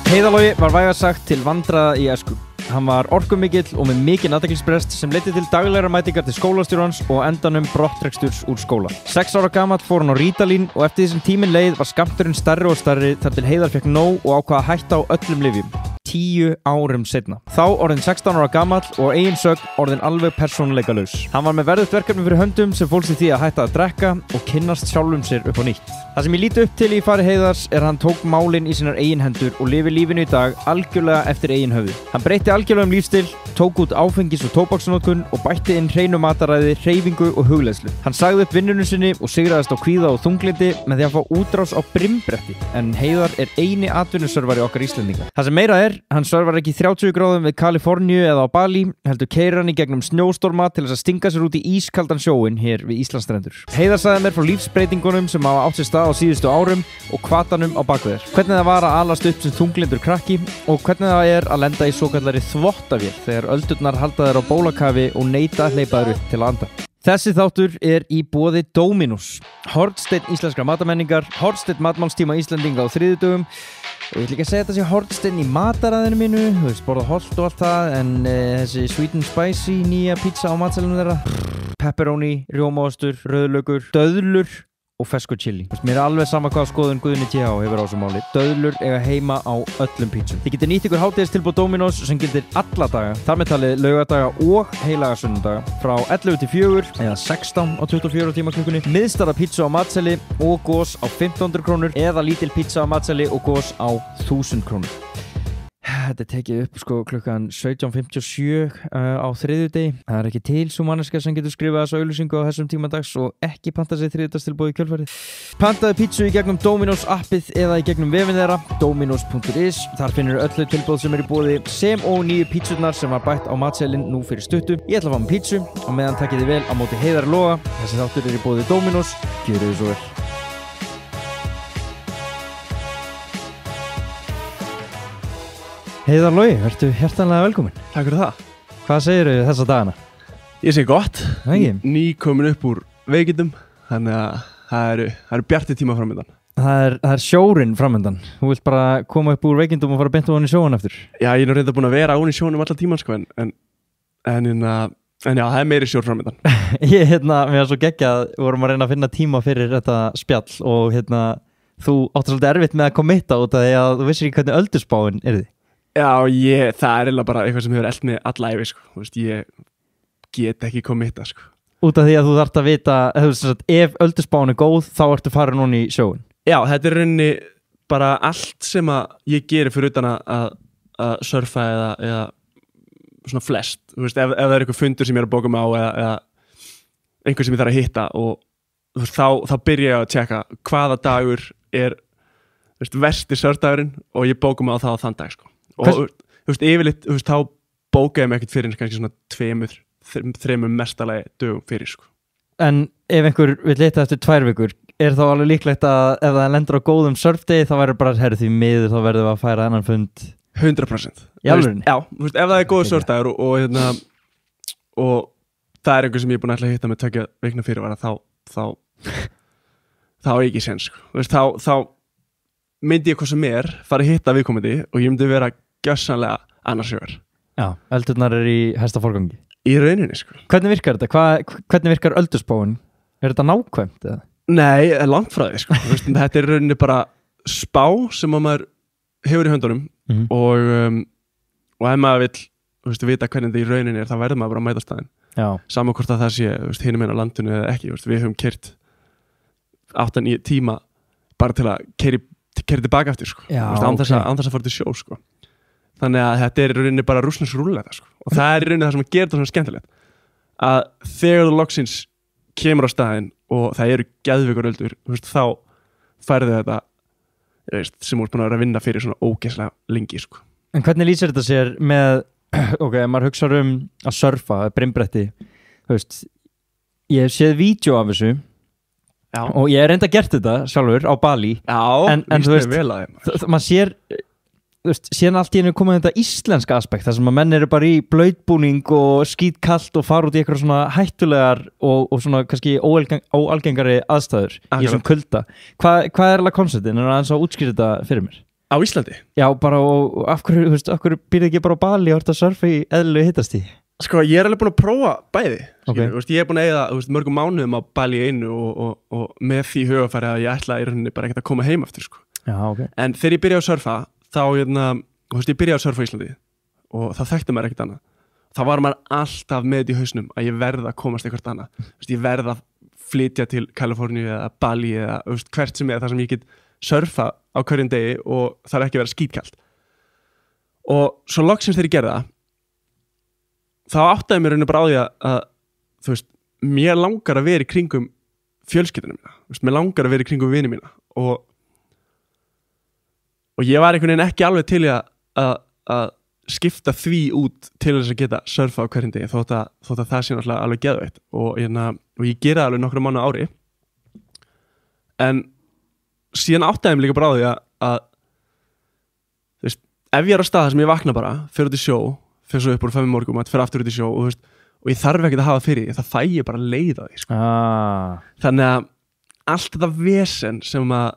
Heiðar Logi var vægast sagt til vandræða í æsku. Hann var orkumikill og með mikinn athyglisbrest sem leiddi til daglegra mætingar til skólastjórans og endanum brottreksturs úr skóla. 6 ára gamall fór hann á Rítalín og eftir því sem tíminn leið var skammturinn stærri og stærri þar til Heiðar fekk nóg og ákvað að hætta á öllum lyfjum. 10 árum seinna. Þá orðinn 16 ára gamall og eigin sögn orðinn alveg persónuleikalaus. Hann var með verðugt verkefni fyrir höndum sem fólst í því að hætta að drekka og kynnast sjálfum sér upp á nýtt. Það sem ég líti upp til í fari Heiðars er að hann tók málin í sínar eigin hendur og lifir lífinu í dag algjörlega eftir eigin höfði. Hann breytti algjörlega lífstil, tók út áfengis- og tóbaksnotkun og bætti inn hreinu mataræði, hreyfingu og hugleiðslu. Hann sagði upp vinnunum sinni og sigraðist á kvíða og þunglyndi með því að fá útrás á brimbretti, en Heiðar er eini atvinnusörvari okkar Íslendinga. Það sem meira er, hann sörvar ekki 30 gráðum við Kaliforníu eða á Bali, heldur keyrir hann í gegnum snjóstorma til þess að stinga sér út í ískaldan sjóinn hér við Íslandsstrendur. Heiðar sagði mér frá lífsbreytingunum sem hafa átt sér stað á síðustu árum og hvatanum á bakvið þér. Hvernig það var að alast upp sem þunglyndur krakki og hvernig það er að lenda í svokallari þvottavél þegar öldurnar halda þér á bólakafi og neita að hleypa þér upp til að anda. Þessi þáttur er í boði Dominos, hornsteinn íslenskra matamenningar, hornsteinn matmálstíma Íslendinga á þriðjudögum. Og ég ætla ekki að segja þetta sé hornsteinn í mataræðinu mínu, þú veist, borða holt og allt það, en þessi sweet and spicy nýja pizza á matselunum þeirra, pepperoni, rjómaostur, rauðlaukur, döðlur og fersku chili. Mér er alveg sama hvaða skoðun Guðni TH hefur á þessu máli. Döðlur eiga heima á öllum pítsum. Þið getur nýtt ykkur hádegistilboð Dominos sem gildir alla daga, þar með talið laugadaga og heilaga sunnudaga, frá 11 til 4 eða 16 á 24 tíma klukkunni, miðstara pítsu á matseli og gos á 1500 krónur eða lítil pítsa á matseli og gos á 1000 krónur. Þetta er tekið upp sko klukkan 17:57 á þriðjudegi. Það er ekki til svo manneska sem getur skrifað þessu auglýsingu á þessum tíma dags og ekki panta sér þriðjudagstilboð í kjölfarið. Pantaðu pítsu í gegnum Dominos appið eða í gegnum vefinn þeirra, dominos.is. Þar finnur öllu tilboð sem er í boði sem og nýju pítsurnar sem var bætt á matselin nú fyrir stuttu. Ég ætla að fá mér pítsu og meðan takkið þið vel á móti Heiðar Loga. Þessi þáttur er í boði Dominos. Gjörið þið svo vel. Heiðar Logi, vertu hjartanlega velkomin. Takk fyrir það. Hvað segirðu þessa dagana? Ég segi gott. Ægi. Ný komin upp úr veikindum, þannig að það eru bjartir tíma framöndan. Það er sjórinn framöndan. Þú vilt bara koma upp úr veikindum og fara beint ofan í sjóun eftir. Já, ég er nú reynda búin að vera án í sjónum allan tíman, sko, en já, það er meiri sjór framöndan. Mér er svo geggjað, við vorum að reyna að finna tíma fyrir þetta spjall og þú áttu svolítið erfitt með að kommitta út af því að þú vissir ekki hvernig öldurspáin er þið. Já, það er eiginlega bara eitthvað sem hefur elt mig alla ævi, sko. Þú veist, ég get ekki kommitta, sko. Út af því að þú þarft að vita, ef öldurspáin er góð, þá ertu farin núna í sjóun. Já, þetta er rauninni bara allt sem að ég gerir fyrir utan að surfa eða svona flest. Þú veist, ef það er eitthvað fundur sem ég er að bóka mig á eða einhver sem ég þarf að hitta og þú veist, þá byrja ég að tjekka hvaða dagur er versti sörfdagurinn og ég bóka mig á það á þann dag, sko. Og þú veist, yfirleitt, þú veist, þá bóka ég mig ekkert fyrir kannski svona 2-3 mestalagi dögum fyrir, sko. En ef einhver vil leita eftir 2 vikur, er þá alveg líklegt að ef það lendur á góðum surfdegi, þá verður bara herrið því miður, þá verður við að færa annan fund 100%. Í alvörinni? Já, þú veist, ef það er góður surfdagur og það er einhver sem ég er búin að ætla að hitta með 2 vikna fyrirvara, þá er ekki séns, sko. Þú veist, þá myndi ég hvað sem fara að hitta viðkomandi og ég myndi vera gjössanlega annarsjóður. Já, öldurnar er í hæsta forgangi. Í rauninni, sko. Hvernig virkar þetta? Hvernig virkar öldurspáin? Er þetta nákvæmt, eða? Nei, langt frá því, sko. Veist, þetta er í rauninni bara spá sem maður hefur í höndunum og ef maður vill vita hvernig þetta í rauninni er, þá verður maður bara að mæta staðinn. Já. Saman hvort að það sé hinum einn á landinu eða ekki. Við höfum keyrt 8-9 tíma bara til að keyra tilbaka eftir, sko. Án þess að fara til sjó, sko. Þannig að þetta er í rauninni bara rússnesrúllega, sko. Og það er í rauninni það sem gerir þetta svona skemmtilegt. Að þegar þú loksins kemur á staðinn og það eru geðveikur öldur, þá færðu þetta sem þú ert búin að vera að vinna fyrir svona ógeðslega lengi, sko. En hvernig lýsir þetta sér með, ef maður hugsar að surfa, brimbretti, ég hef séð vídeo af þessu. Já. Og ég hef reynda gert þetta sjálfur á Bali. Já, en þú veist, maður sér síðan allt í einu komið þetta íslenska aspekt þar sem að menn eru bara í blautbúning og skítkallt og fara út í eitthvað svona hættulegar og svona kannski óalgengari aðstæður í þessum kulda. Hvað er alveg konceptin? Er það eins og að útskýra þetta fyrir mér? Á Íslandi? Já, bara og af hverju, þú veist, af hverju býrðu ekki bara á Bali og ert að surfa í eðlilegu hitastíð? Sko, ég er alveg búin að prófa bæði Okay. Þú veist, ég er búin að eyða mörgum mánuðum á Bali í einu og með því hugafæri að ég ætla í rauninni bara ekkert að koma heim aftur sko. Já, ok. En þegar ég byrjaði að surfa þá, þú veist, ég byrjaði að surfa í Íslandi og það þekkti maður ekkert annað. Þá var maður alltaf með þetta í hausnum að ég verð að komast eitthvað annað. Þú veist, ég verð að flytja til Kaliforníu eða Bali eða þú veist, hvert sem er þar sem ég get surfa á hverjum degi og það er ekki að vera skítkalt. Og svo loksins þegar ég gerði það þá áttaði mér rauninni bara á því að þú veist, mér langar að vera í kringum fjölskylduna mína, þú veist, mér langar að vera í kringum vini mína og ég var einhvern veginn ekki alveg til í að skipta því út til þess að geta surfa á hverjum degi þótt að það sé náttúrulega alveg geðveitt og ég gera það alveg nokkra mánuði á ári en síðan áttaði mér líka bara á því að þú veist, ef ég er á stað sem ég vakna bara, fer út í sjó fyrir svo upp úr 5 morgum og fer aftur út í sjó og ég þarf ekki að hafa fyrir því, það fæ ég bara leið á því sko. Þannig að allt þetta vesen sem að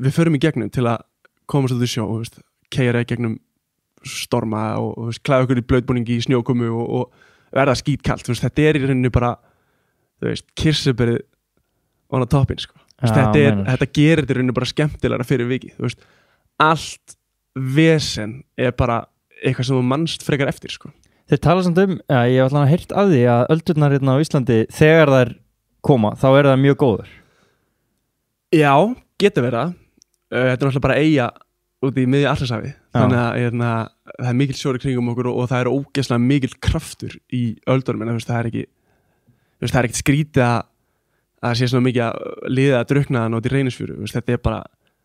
við förum í gegnum til að komast út í sjó keyra í gegnum storma og klæða okkur í blauðbúningi í snjókomu og verða skítkalt þetta er í rauninni bara kirsuberið on a toppin sko. Þetta gerir þetta í rauninni bara skemmtilegra fyrir vikið allt vesen er bara eitthvað sem þú manst frekar eftir sko. Þeir tala samt ég hef alltaf heyrt af því að öldurnar hérna á Íslandi þegar þær koma, þá er það mjög góður. Já, getur verið þetta er náttúrulega bara eyja út í miðju Atlantshafi þannig að það er mikill sjór í kringum okkur og það er ógeðslega mikill kraftur í öldunum en það er ekki skrítið að það sé svona mikið að liða að drukna það út í Reynisfjöru þetta er bara,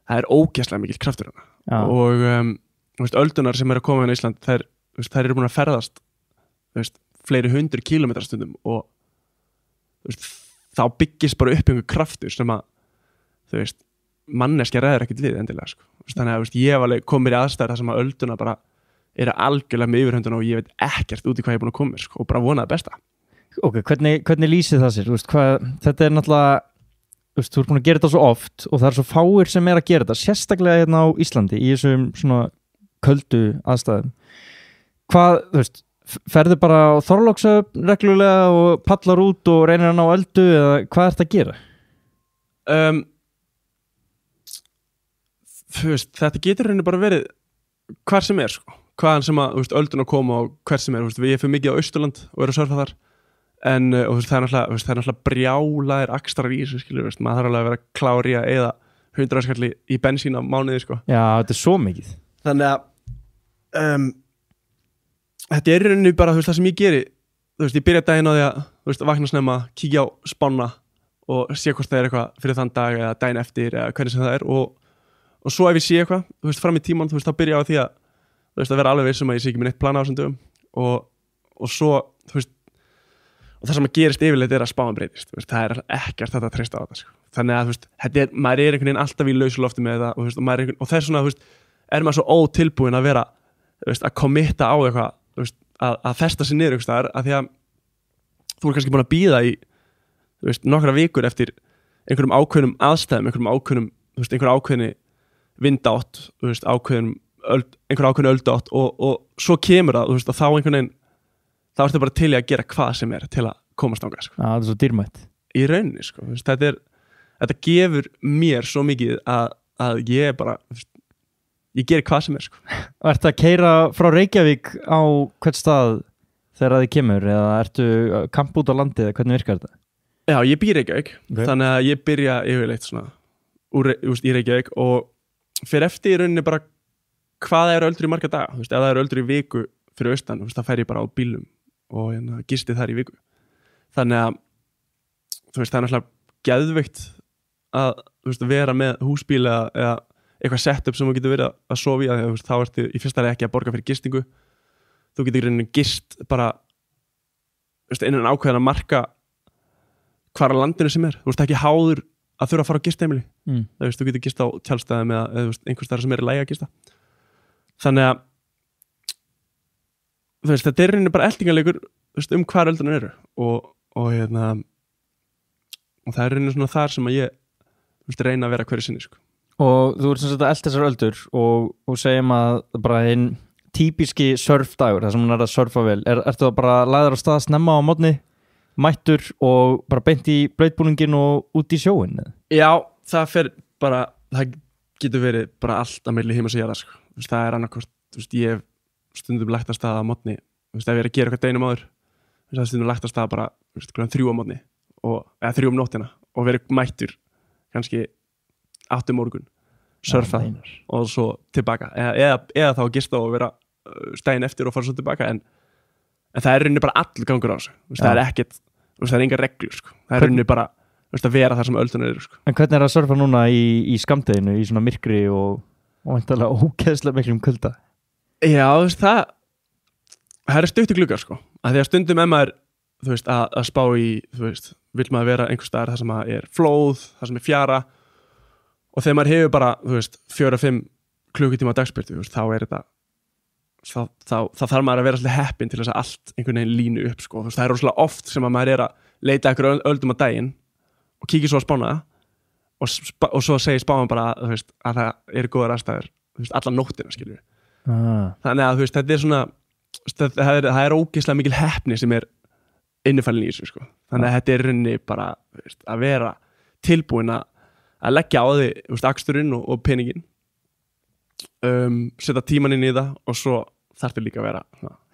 það er ógeðslega mikill kraftur hana og öldunar sem eru að koma hérna í Ísland þær eru búin að ferðast fleiri 100 kílómetra stundum og þá byggist bara upp einhver kraftur sem að manneskja ræður ekkert við endilega sko. Þannig að ég hef alveg komið í aðstæður þar sem að ölduna bara eru algjörlega með yfirhönduna og ég veit ekkert út í hvað ég er búin að koma sko, og bara vona það besta. Ok, hvernig lýsir það sér? Þetta er náttúrulega þú ert búin að gera þetta svo oft og það er svo fáir sem er að gera þetta sérstaklega hérna á Íslandi í þessum svona köldu aðstæðum ferðu bara á Þorlákshöfn reglulega og pallar út og reynir að ná öldu eða hvað ert að gera? Þetta getur rauninni bara verið hvar sem er sko. Hvaðan sem að öldun að koma og hver sem er ég fyrir mikið á Austurland og er að surfa þar en það er náttúrulega brjálaðir akstrar í þessu skilur maður þarf alveg að vera klári að eyða 100 skalli í bensín á mánuði sko. Já, þetta er svo mikið þannig að þetta er í rauninni bara það sem ég geri ég byrja daginn á því að vakna snemma, kíkja á spána og sé hvort það er eitthvað fyrir þann dag eða daginn eftir eða hvernig sem það er og svo ef ég sé eitthvað fram í tíman þá byrja ég á því að vera alveg viss að ég sé ekki með neitt plana á þessum dögum og svo og það sem að gerist yfirleitt er að spáin breytist það er ekkert þetta að treysta á þetta sko. Þannig að maður er einhvern veginn alltaf í lausu lofti með það og það er svona er maður svo ótilbúin að vera að committa á eitthvað að festa sig niður að því að þú er kannski búin að bíða í nokkra vikur eftir einhverjum ákveðnum aðstæðum einhver ákveðni vindátt einhver ákveðni öldátt og svo kemur það og þá einhvern veginn þá ertu bara til í að gera hvað sem er til að komast ángað sko. Það er svo dýrmætt í rauninni sko. Þetta gefur mér svo mikið að ég bara ég gerir hvað sem er sko. Ertu að keyra frá Reykjavík á hvert stað þegar þið kemur eða ertu kamp út á landi eða hvernig virkar þetta? Já, ég býr í Reykjavík þannig að ég byrja yfirleitt svona í Reykjavík og fyrir eftir í rauninni bara hvað það eru öldur í marga daga ef það eru öldur í viku fyrir austan það fer ég bara á bílum og gisti þar í viku þannig að það er náttúrulega geðveikt að vera með húsbíl eða eitthvað setup sem þú getur verið að sofa í að þá ertu í fyrsta leið ekki að borga fyrir gistingu þú getur reyndin gist bara innan ákveðan að marka hvar á landinu sem er þú veist ekki háður að þurfa að fara á gistheimili þú getur gist á tjálstæðum eða einhvers staðar sem er í lagi að gista þannig að þetta er reyndin bara eltingarleikur hvar öldunar eru og það er reyndin svona þar sem að ég reyna að vera hverju sinni sko. Og þú ert sem sagt að elta þessar öldur og segjum að bara einn típiski surfdagur, það sem hún að surfa vel, ertu það bara lagður á stað snemma á morgni, mættur og bara beint í blauðbúningin og út í sjóin? Já, það getur verið bara allt að milli heimas og jarðar, sko. Það er annarkvort, ég hef stundum lagt að stað á morgni, ef ég er að gera eitthvað deginum áður, það er stundum lagt að stað bara 3 á morgni, eða 3 nóttina og verið mættur kannski 8 morgun, surfa og svo tilbaka, eða þá að gista og vera stæðin eftir og fara svo tilbaka, en það er rauninni bara all gangur á þessu, það er ekkert, það er enga reglur, sko. Það er rauninni bara að vera þar sem öldunar eru, sko. En hvernig er að surfa núna í skammdeginu, í svona myrkri og væntanlega ógeðslega miklum kulda? Já, það er stutt í gluggar, sko, að því að stundum maður, að spá í, vill maður vera einhvers staðar þar sem er flóð, þar sem er fjara, og þegar maður hefur bara 4-5 klukkutíma dagsbyrtu, þá er þetta þá þarf maður að vera svolítið heppinn til þess að allt einhvern veginn línu upp, sko. Það er rosalega oft sem að maður er að leita einhverjum öldum á daginn og kíkir svo að spána og svo segir spáman bara að það eru góðar aðstæður alla nóttina, skilur þannig að þetta er svona það er ógeðslega mikil heppni sem er innifælin í þessu, sko. Þannig að þetta er rauninni bara að vera tilbúin að leggja á því aksturinn og peningin, setja tíman inn í það og svo þarftu líka að vera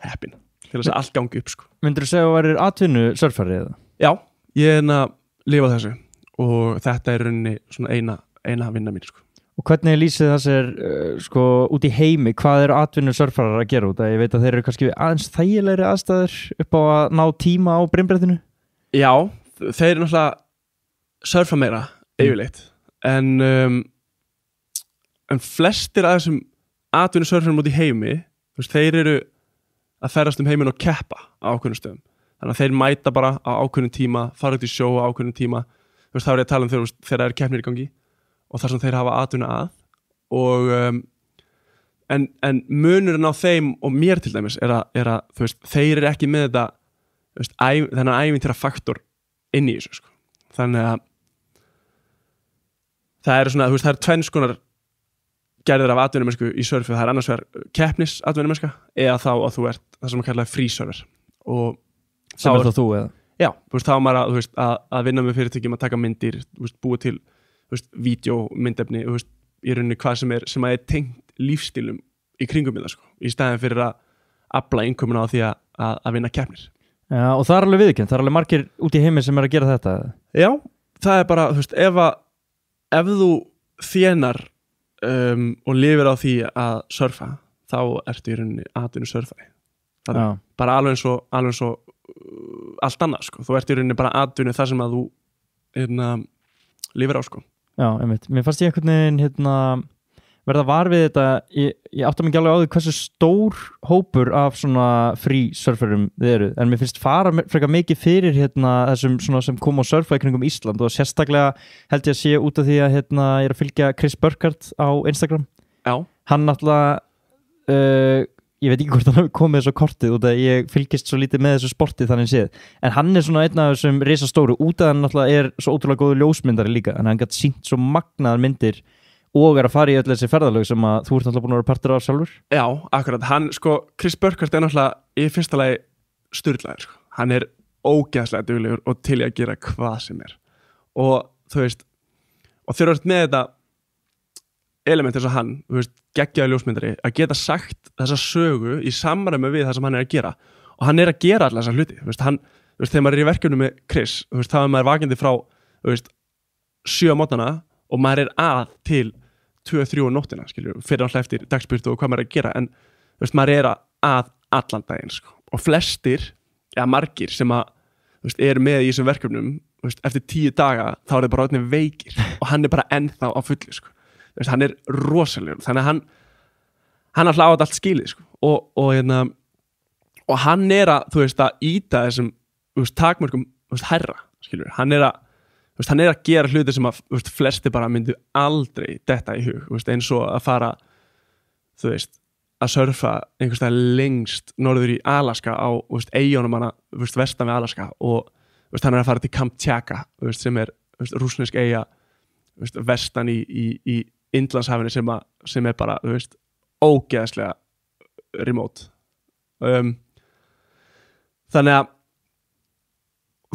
heppin til þess að allt gangi upp, sko. Myndirðu segja að þú værir atvinnu surfari eða? Já, ég er að lifa þessu og þetta er rauninni svona eina vinna mín, sko. Og hvernig lýsið það sér sko út í heimi, hvað eru atvinnu surfarar að gera út? Ég veit að þeir eru kannski aðeins þægilegri aðstæður upp á að ná tíma á brimbrettinu. Já, þeir eru náttúrulega surfa meira yfirleitt, en flestir af þessum atvinnu surfarum út í heimi, þeir eru að ferðast heiminn og keppa á ákveðnum stöðum. Þannig að þeir mæta bara á ákveðnum tíma, fara út í sjó á ákveðnum tíma. Þá er ég að tala þegar það eru keppnir í gangi og þar sem þeir hafa atvinnu að. Og, en munurinn á þeim og mér til dæmis er að þeir eru ekki með þennan ævintýra faktor inn í þessu, sko. Þannig að það eru svona, það eru tvenns konar gerðir af atvinnumennsku í surfi. Það er annars vegar keppnis atvinnumennska eða þá að þú ert það sem að kalla frísurfer. Og sem er þá þú eða? Já, þá er maður að vinna með fyrirtækjum að taka myndir, búa til vídeo, myndefni, í rauninni hvað sem er tengt lífstílum í kringum það, sko, í staðin fyrir að afla innkomuna á því að vinna keppnir. Já, og það er alveg viðurkennt, það er alveg margir út í heimi sem er að gera þetta. Já, það er bara, ef þú þjenar og lifir á því að surfa, þá ertu í rauninni atvinnu surfari. Það er bara alveg eins og allt annað, sko. Þú ert í rauninni bara atvinnu þar sem að þú lifir á, sko. Já, einmitt. Mér fannst ég einhvern veginn verða var við þetta, ég átta mig ekki alveg á því hversu stór hópur af svona frísurferum þið eru, en mér finnst fara frekar mikið fyrir þessum svona sem kom á surfa í kringum Ísland og sérstaklega held ég að sé út af því að ég er að fylgja Chris Burkhardt á Instagram. Já. Hann náttúrulega ég veit ekki hvort hann hafi komið þessu kortið út að ég fylgist svo lítið með þessu sporti þannig séð, en hann er svona einn af þessum risastóru, út af hann náttúrulega er svo ótrúlega góður ljósmyndari líka, en hann gætt sýnt svo magnaðar myndir og er að fara í öll þessi ferðalög sem að þú ert náttúrulega búin að vera partur af sjálfur. Já, akkurat, hann, Chris Burkhardt er náttúrulega í fyrsta lagi sturlaður, sko. Hann er ógeðslega duglegur og til í að gera hvað sem er, og þú veist, og þegar þú ert með þetta element eins og hann, geggjaður ljósmyndari, að geta sagt þessa sögu í samræmi við það sem hann er að gera, og hann er að gera allar þessa hluti, þegar maður er í verkefni með Chris, þá er maður vakandi frá 7 á mótnana og maður er að til 2-3 á nóttina, skilur, fyrir alltaf eftir dagsbyrtu og hvað maður er að gera, en maður er að allan daginn, sko. Og flestir, margir sem að eru með í þessum verkefnum, eftir 10 daga þá er það bara orðnir veikir og hann er bara ennþá á fullu, sko. Hann er rosalegur, þannig að hann alltaf á allt skilið, sko. Og hann er að íta þessum takmörkum hærra, skilur, hann er að gera hluti sem að flesti bara myndu aldrei detta í hug, eins og að fara að surfa einhvers staðar lengst norður í Alaska á eyjunum hana vestan við Alaska, og hann er að fara til Kamtjaka sem er rússnesk eyja vestan í Indlandshafinu sem bara, þú veist, ógeðslega remote. Þannig að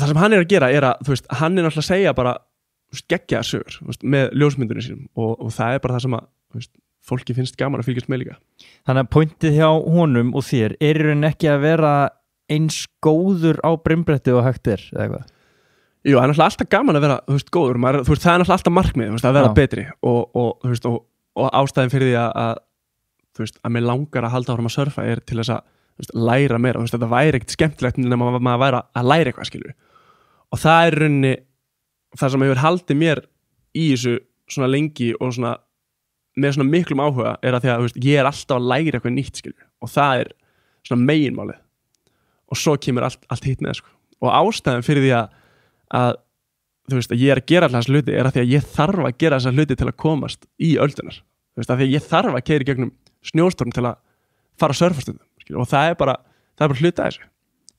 það sem hann að gera að, þú veist, hann náttúrulega að segja bara, þú veist, geggjaðar sögur, þú veist, með ljósmyndunum sínum og það bara það sem að, þú veist, fólki finnst gaman að fylgjast með líka. Þannig að pointið hjá honum og þér í raun ekki að vera eins góður á brimbretti og hægt eða eitthvað? Jú, það náttúrulega alltaf gaman að vera, þú veist, góður, þú veist, það náttúrulega alltaf markmið, þú veist, að vera betri og þú veist, og ástæðin fyrir því að þú veist, að mér langar að halda áfram að surfa til þess að, þú veist, læra meira, þú veist, þetta væri ekkert skemmtilegt nema maður væri að læra eitthvað, skilur. Og það rauninni það sem hefur haldið mér í þessu svona lengi og svona með svona miklum áhuga að því að, þú veist, ég alltaf að læra eitthvað nýtt, skilur. Og það svona meginmálið. Og svo kemur allt hitt með, sko. Og ástæðan fyrir því að þú veist, að ég að gera alltaf þessa hluti að því að ég þarf að gera þessa hluti til að komast í öldunar. Þú veist, að því að ég þarf að keyra í gegnum snjóstorm til að fara að surfa stundum, og það er bara hluta þessu.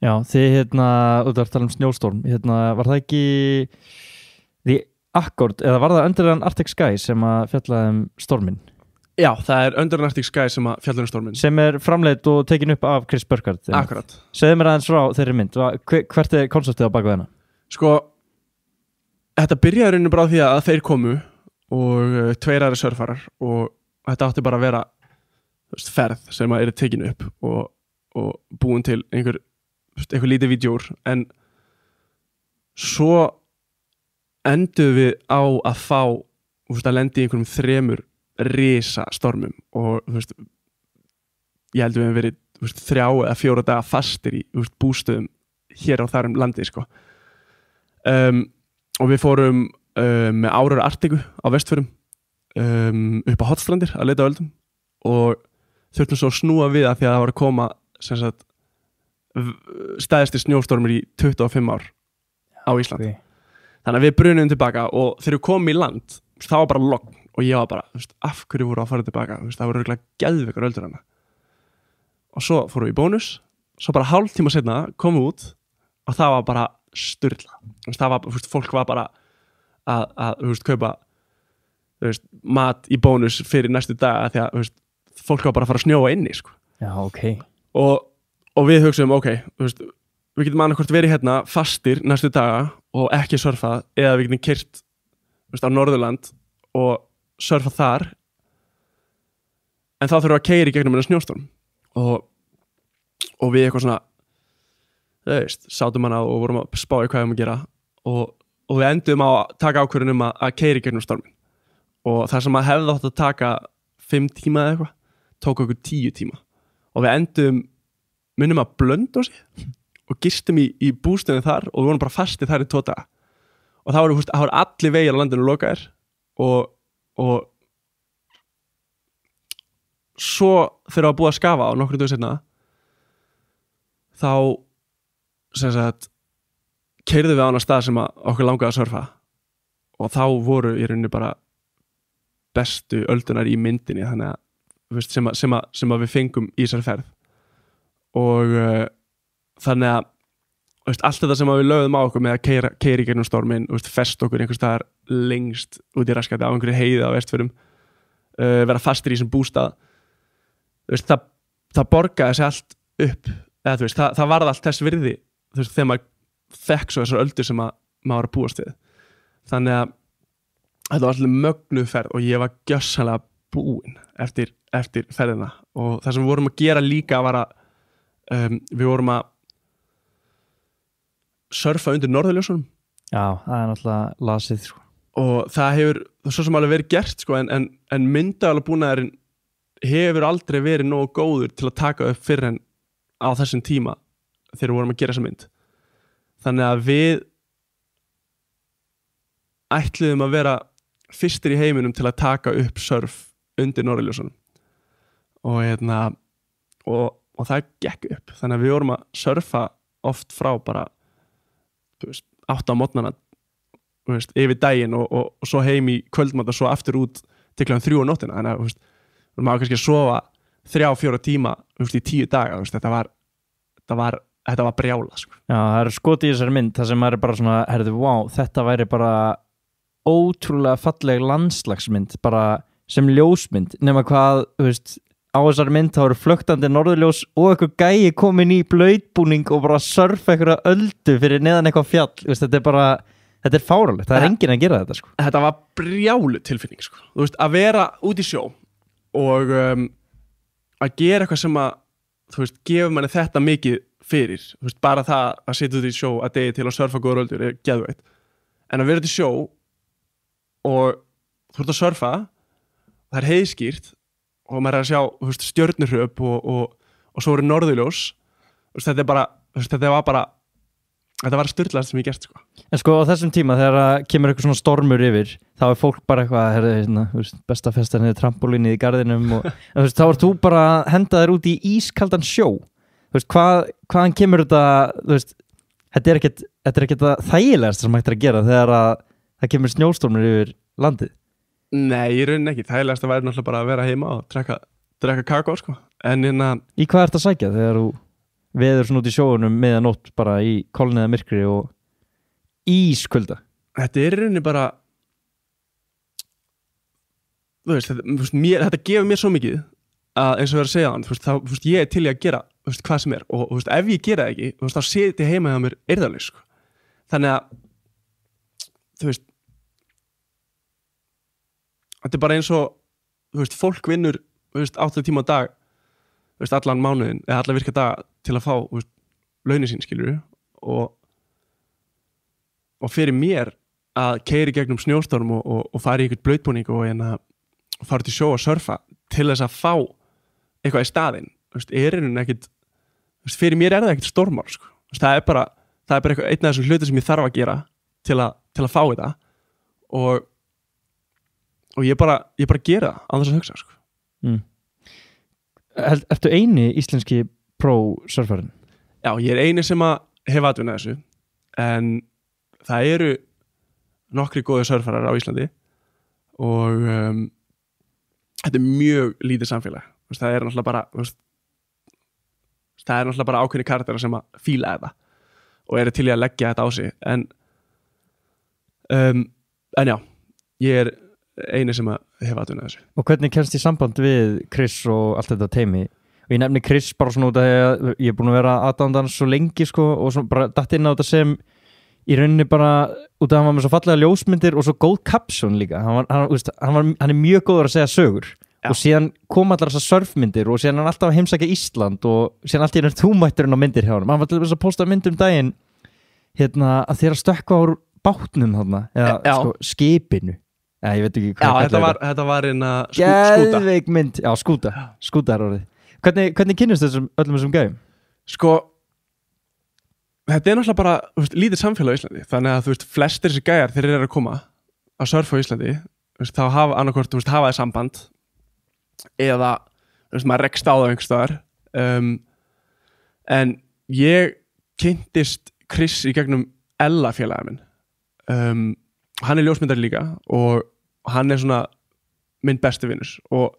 Já, þið út að tala um snjóstorm, var það ekki The Accord, eða var það Under an Arctic Sky sem að fjallaði storminn? Já, það er Under an Arctic Sky sem að fjallaði storminn. Sem er framleidd og tekin upp af Chris Burkard. Akkurat. Segðu mér aðeins frá þeirri mynd, hvert er konseptið á bakvið hana? Sko, þetta byrjaði rauninni bara á því að þeir komu og 2 aðrir surfarar og þetta átti bara að vera ferð sem að eru tekinu upp og búin til einhver lítið vídeóur, en svo enduðum við á að fá að lenda í einhverjum 3 risa stormum og ég held við hefum verið 3 eða 4 daga fastir í bústöðum hér á þar landið, sko. Og við fórum með Aurora Arcticu á Vestfjörðum upp á Hotstrandir að leita öldum og þurftum svo að snúa við að því að það var að koma sem sagt stæðasti snjóstormur í 25 ár á Ísland. Okay. Þannig að við brunum tilbaka og þegar við komum í land þá var bara logn og ég var bara, af hverju voru að fara tilbaka, það voru örugglega geðveikar öldur hana. Og svo fórum við í bónus, svo bara hálftíma seinna komum við út og það var bara sturla. Það var, fólk var bara að kaupa mat í bónus fyrir næstu dag því að fólk var bara að fara að snjóa inni, sko. Já, ok. Og við hugsaum, ok, við getum annað hvort verið hérna fastir næstu daga og ekki surfa eða við getum keyrt á Norðurland og surfa þar en þá þurfum við að keyra í gegnum snjóstorm og við eitthvað svona sátum hana og vorum að spá í hvað við erum að gera og við endum á að taka ákvörðun að keyra í gegnum stormin og það sem að hefði átt að taka 5 tíma eða eitthvað tók okkur 10 tíma og við endum munum að Blönduósi og gistum í bústöðum þar og við vorum bara fastið þar í 2 daga og það voru allir vegir á landinu lokaðir og svo þegar það búið að skafa á nokkru dögum seinna þá sem sagt keyrðum við á annar stað sem okkur langaði að surfa og þá voru í rauninni bara bestu öldunar í myndinni þannig að sem að við fengum í þessari ferð og þannig að allt þetta sem við lögðum á okkur með að keyra í gegnum stormin fest okkur einhvers staðar lengst út í raskati á einhverju heiði á Vestfjörðum vera fastir í þessum bústað það borgaði sig allt upp eða það varð allt þess virði þegar maður fekk svo þessar öldur sem maður var að búast við þannig að þetta var allir mögnuð ferð og ég var gjörsamlega búinn eftir ferðina og það sem við vorum að gera líka var að við vorum að surfa undir norðurljósunum. Já, það er náttúrulega lasið, sko. Og það hefur svo sem alveg verið gert, sko, en myndavélabúnaðurinn hefur aldrei verið nógu góður til að taka upp fyrr en á þessum tíma þegar við vorum að gera þessa mynd. Þannig að við ætluðum að vera fyrstir í heiminum til að taka upp surf undir norðurljósunum. Og það gekk upp. Þannig að við vorum að surfa oft frá bara 8 á morgnana yfir daginn og svo heim í kvöldmat og svo aftur út til kl. 3 á nóttina. Þannig að við maður kannski að sofa 3-4 tíma í 10 daga. Þetta var brjála, sko. Já, það er skotið í þessari mynd það sem maður er bara svona, wow, þetta væri bara ótrúlega falleg landslagsmynd bara sem ljósmynd nema hvað, þú veist á þessari mynd þá eru flöktandi norðurljós og eitthvað gæi komin í blautbúning og bara surfa eitthvað öldu fyrir neðan eitthvað fjall, þú veist, þetta er fáralegt, það er enginn að gera þetta sko. Þetta var brjálu tilfinning sko. Þú veist, að vera út í sjó og að gera eitthvað sem að, þú veist, gefur manni þetta mikið fyrir, þú veist, bara það að sitja út í sjó að degi til að surfa góður öldur er geðveitt, en að vera út í sjó og þú ert að surfa, það er heiðskýrt og maður er að sjá, þú veist, stjörnuhröp og svo eru norðurljós, þú veist, þetta var styrlaðast sem ég gert sko. En sko á þessum tíma þegar kemur eitthvað svona stormur yfir þá er fólk bara eitthvað hérna, besta festan niður trampolínið í garðinum og þú veist, þá er þú bara að henda þér út í ískaldan sjó, þú veist, hvaðan kemur þetta, þú veist, þetta er ekkert það þægilegast sem hægt er að gera þegar að það kemur snjóstormur yfir landið. Nei, í rauninni ekki, þægilegast að væri náttúrulega bara að vera heima og drekka kakó sko. En í hvað ert að sækja þegar þú veður svona út í sjóunum meðanótt bara í kolniða myrkri og ískulda? Þetta er í rauninni bara, þú veist, þetta gefur mér svo mikið að eins og verið að segja hann, þú veist, ég er til í að gera, þú veist, hvað sem er og þú veist, ef ég gera það ekki, þú veist, þá seti heima hjá mér eirðarlaus sko. Þannig að, þú veist, þetta er bara eins og, þú veist, fólk vinnur, þú veist, 8 tíma á dag, þú veist, allan mánuðin, eða alla virka dag til að fá, þú veist, launin sín, skilur og fyrir mér að keyra í gegnum snjóstorm og fara í einhvern blautbúning og fara til sjó og surfa til þess að fá eitthvað í staðinn, þú veist, er ekkert, þú veist, fyrir mér er það ekkert stormár, sko, þú veist, það er bara eitthvað, einn af þessum hluti sem ég þarf að gera til að fá þetta og ég bara gera það á þess að hugsa sko. Ertu eini íslenski pro-surfarinn? Já, ég er eini sem að hef atvinnað þessu en það eru nokkri góði surfarar á Íslandi og þetta er mjög lítið samfélag, það er náttúrulega bara það er náttúrulega bara ákveðni karakterar sem að fíla þetta og eru til í að leggja þetta á sig en já, ég er eini sem að hefa atvinnað þessu. Og hvernig kemst í samband við Chris og allt þetta teimi? Og ég nefni Chris bara svona út af því að ég er búin að vera aðdáðan svo lengi sko og svona bara datt inn á þetta sem í rauninni bara út af að hann var með svo fallega ljósmyndir og svo góð caption líka. Hann er mjög góður að segja sögur. Já. Og síðan kom allar þessar surfmyndir og síðan hann alltaf að heimsækja Ísland og síðan alltaf er þú mætturinn á myndir hjá hann. Hann var til þess að posta mynd daginn hérna að þeirra stökkva úr bátnum þarna eða sko, skipinu. Ég veit ekki hvað þetta var skúta. Geðveik mynd, já skúta er orðið. Hvernig kynnist öllum þessum gæjum? Sko, þetta er náttúrulega bara veist, lítið samfélag á Íslandi, þannig að þú veist, flestir þessi gæjar þeir eru að koma að surfa á Íslandi, veist, þá hafa annarkvort hafa það samband eða veist, maður rekst á það einhvers staðar en ég kynntist Chris í gegnum Ella félagið minn hann er ljósmyndari líka og hann er svona minn besti vinur og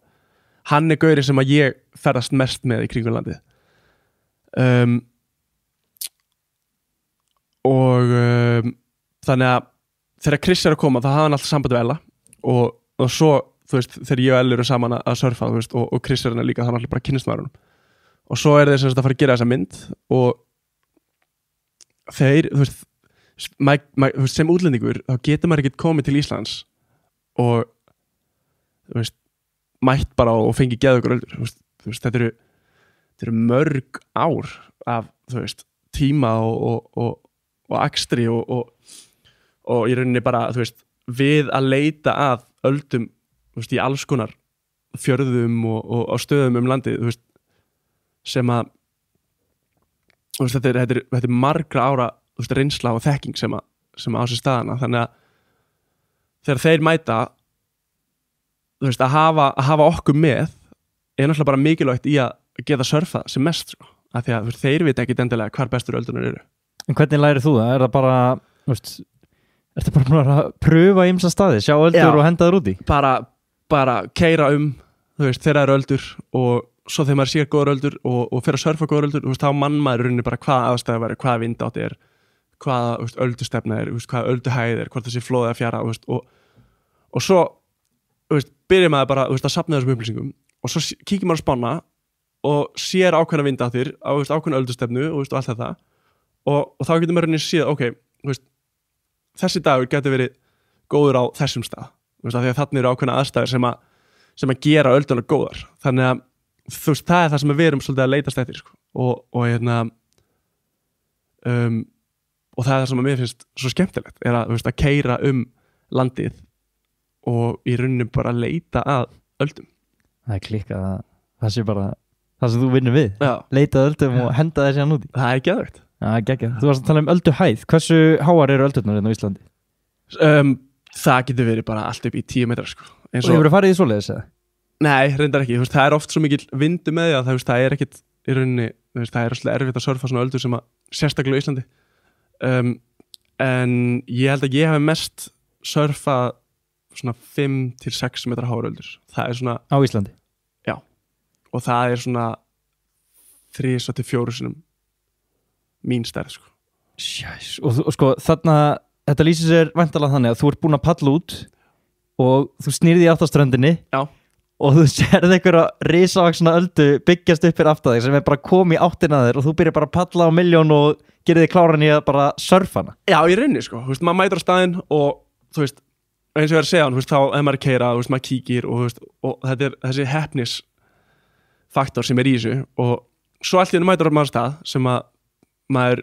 hann er gaurinn sem að ég ferðast mest með í kringum landið þannig að þegar Chris er að koma þá hafa hann alltaf samband við Ella og svo þú veist þegar ég og Ella eru saman að surfa þú veist, og Chris er hann líka þannig alltaf bara kynnist með hann og svo er þeir að fara að gera þessa mynd og þeir þú veist sem útlendingur þá getur maður ekkert komið til Íslands og þú veist, mætt bara og fengið geðveikur öldur þú veist, þetta eru mörg ár af þú veist, tíma og akstri og í rauninni bara þú veist, við að leita að öldum þú veist, í alls konar fjörðum og stöðum landið þú veist, sem að þú veist, þetta er margra ára þú veist, reynsla og þekking sem á sér staðana þannig að þegar þeir mæta þú veist, að hafa okkur með er náttúrulega bara mikilvægt í að geta surfa sem mest sko. Af því að veist, þeir veit ekki endilega hvar bestur öldunar eru. En hvernig lærið þú það? Er það bara ertu bara að pröfa ýmsa staði, sjá öldur og henda þér úti? Bara keyra þú veist, þeirra eru öldur og svo þegar maður sér góður öldur og fer að surfa góður öldur, þú veist, þá mann maður rauninni bara hvað aðstæða væri, hvað vindátt er hvað öldustefna er, hvað ölduhæð er, hvort þessi flóðið að fjara og svo byrja maður bara að safna þessum upplýsingum og svo kíkir maður á spána og sér ákveðna vindáttir á ákveðna öldustefnu og allt þetta og þá getur maður séð ok, þessi dagur getur verið góður á þessum stað af því að þarna eru ákveðna aðstæður sem að gera öldunar góðar þannig að það er það sem við erum svolítið að leitast eftir sko. og það er það sem að mér finnst svo skemmtilegt er að keyra landið og í rauninni bara leita að öldum. Það er klikkað að það sé bara það sem þú vinnur við. Já. Leita að öldum og henda þessi hann úti. Það er geðvægt. Já, geggjað. Þú varst að tala ölduhæð. Hversu háar eru öldurnar hérna á Íslandi? Það getur verið bara allt upp í 10 metrar sko. Og hefur þú farið í svoleiðis eða? Nei, reyndar ekki. Það er oft svo mikil vindu með því að það er ekkit í rauninni, það er svolítið erfitt að surfa svona öldur sem að sérstaklega á Íslandi. En ég held að ég hef mest surfað svona 5-6 metra háar öldur. Það er svona á Íslandi? Já. Og það er svona 3-4 sinum mín stærð sko. Sjæs. Og sko þarna þetta lýsir sér væntanlega þannig að þú ert búin að paddla út og þú snýrði í aftaströndinni. Já. Og þú sérði einhverja risavaxna öldu byggjast upp fyrir aftan þig sem er bara komið í áttina að þér og þú byrjar bara að paddla á milljón og gerir þig kláran í að bara surfa hana. Já, í rauninni sko. Maður mætir á staðinn og þú veist, eins og ég er að segja hann, þá ef maður er að keyra, maður kíkir og þetta er þessi heppnisfaktor sem er í þessu og svo allt í henni mætir á maður stað sem að maður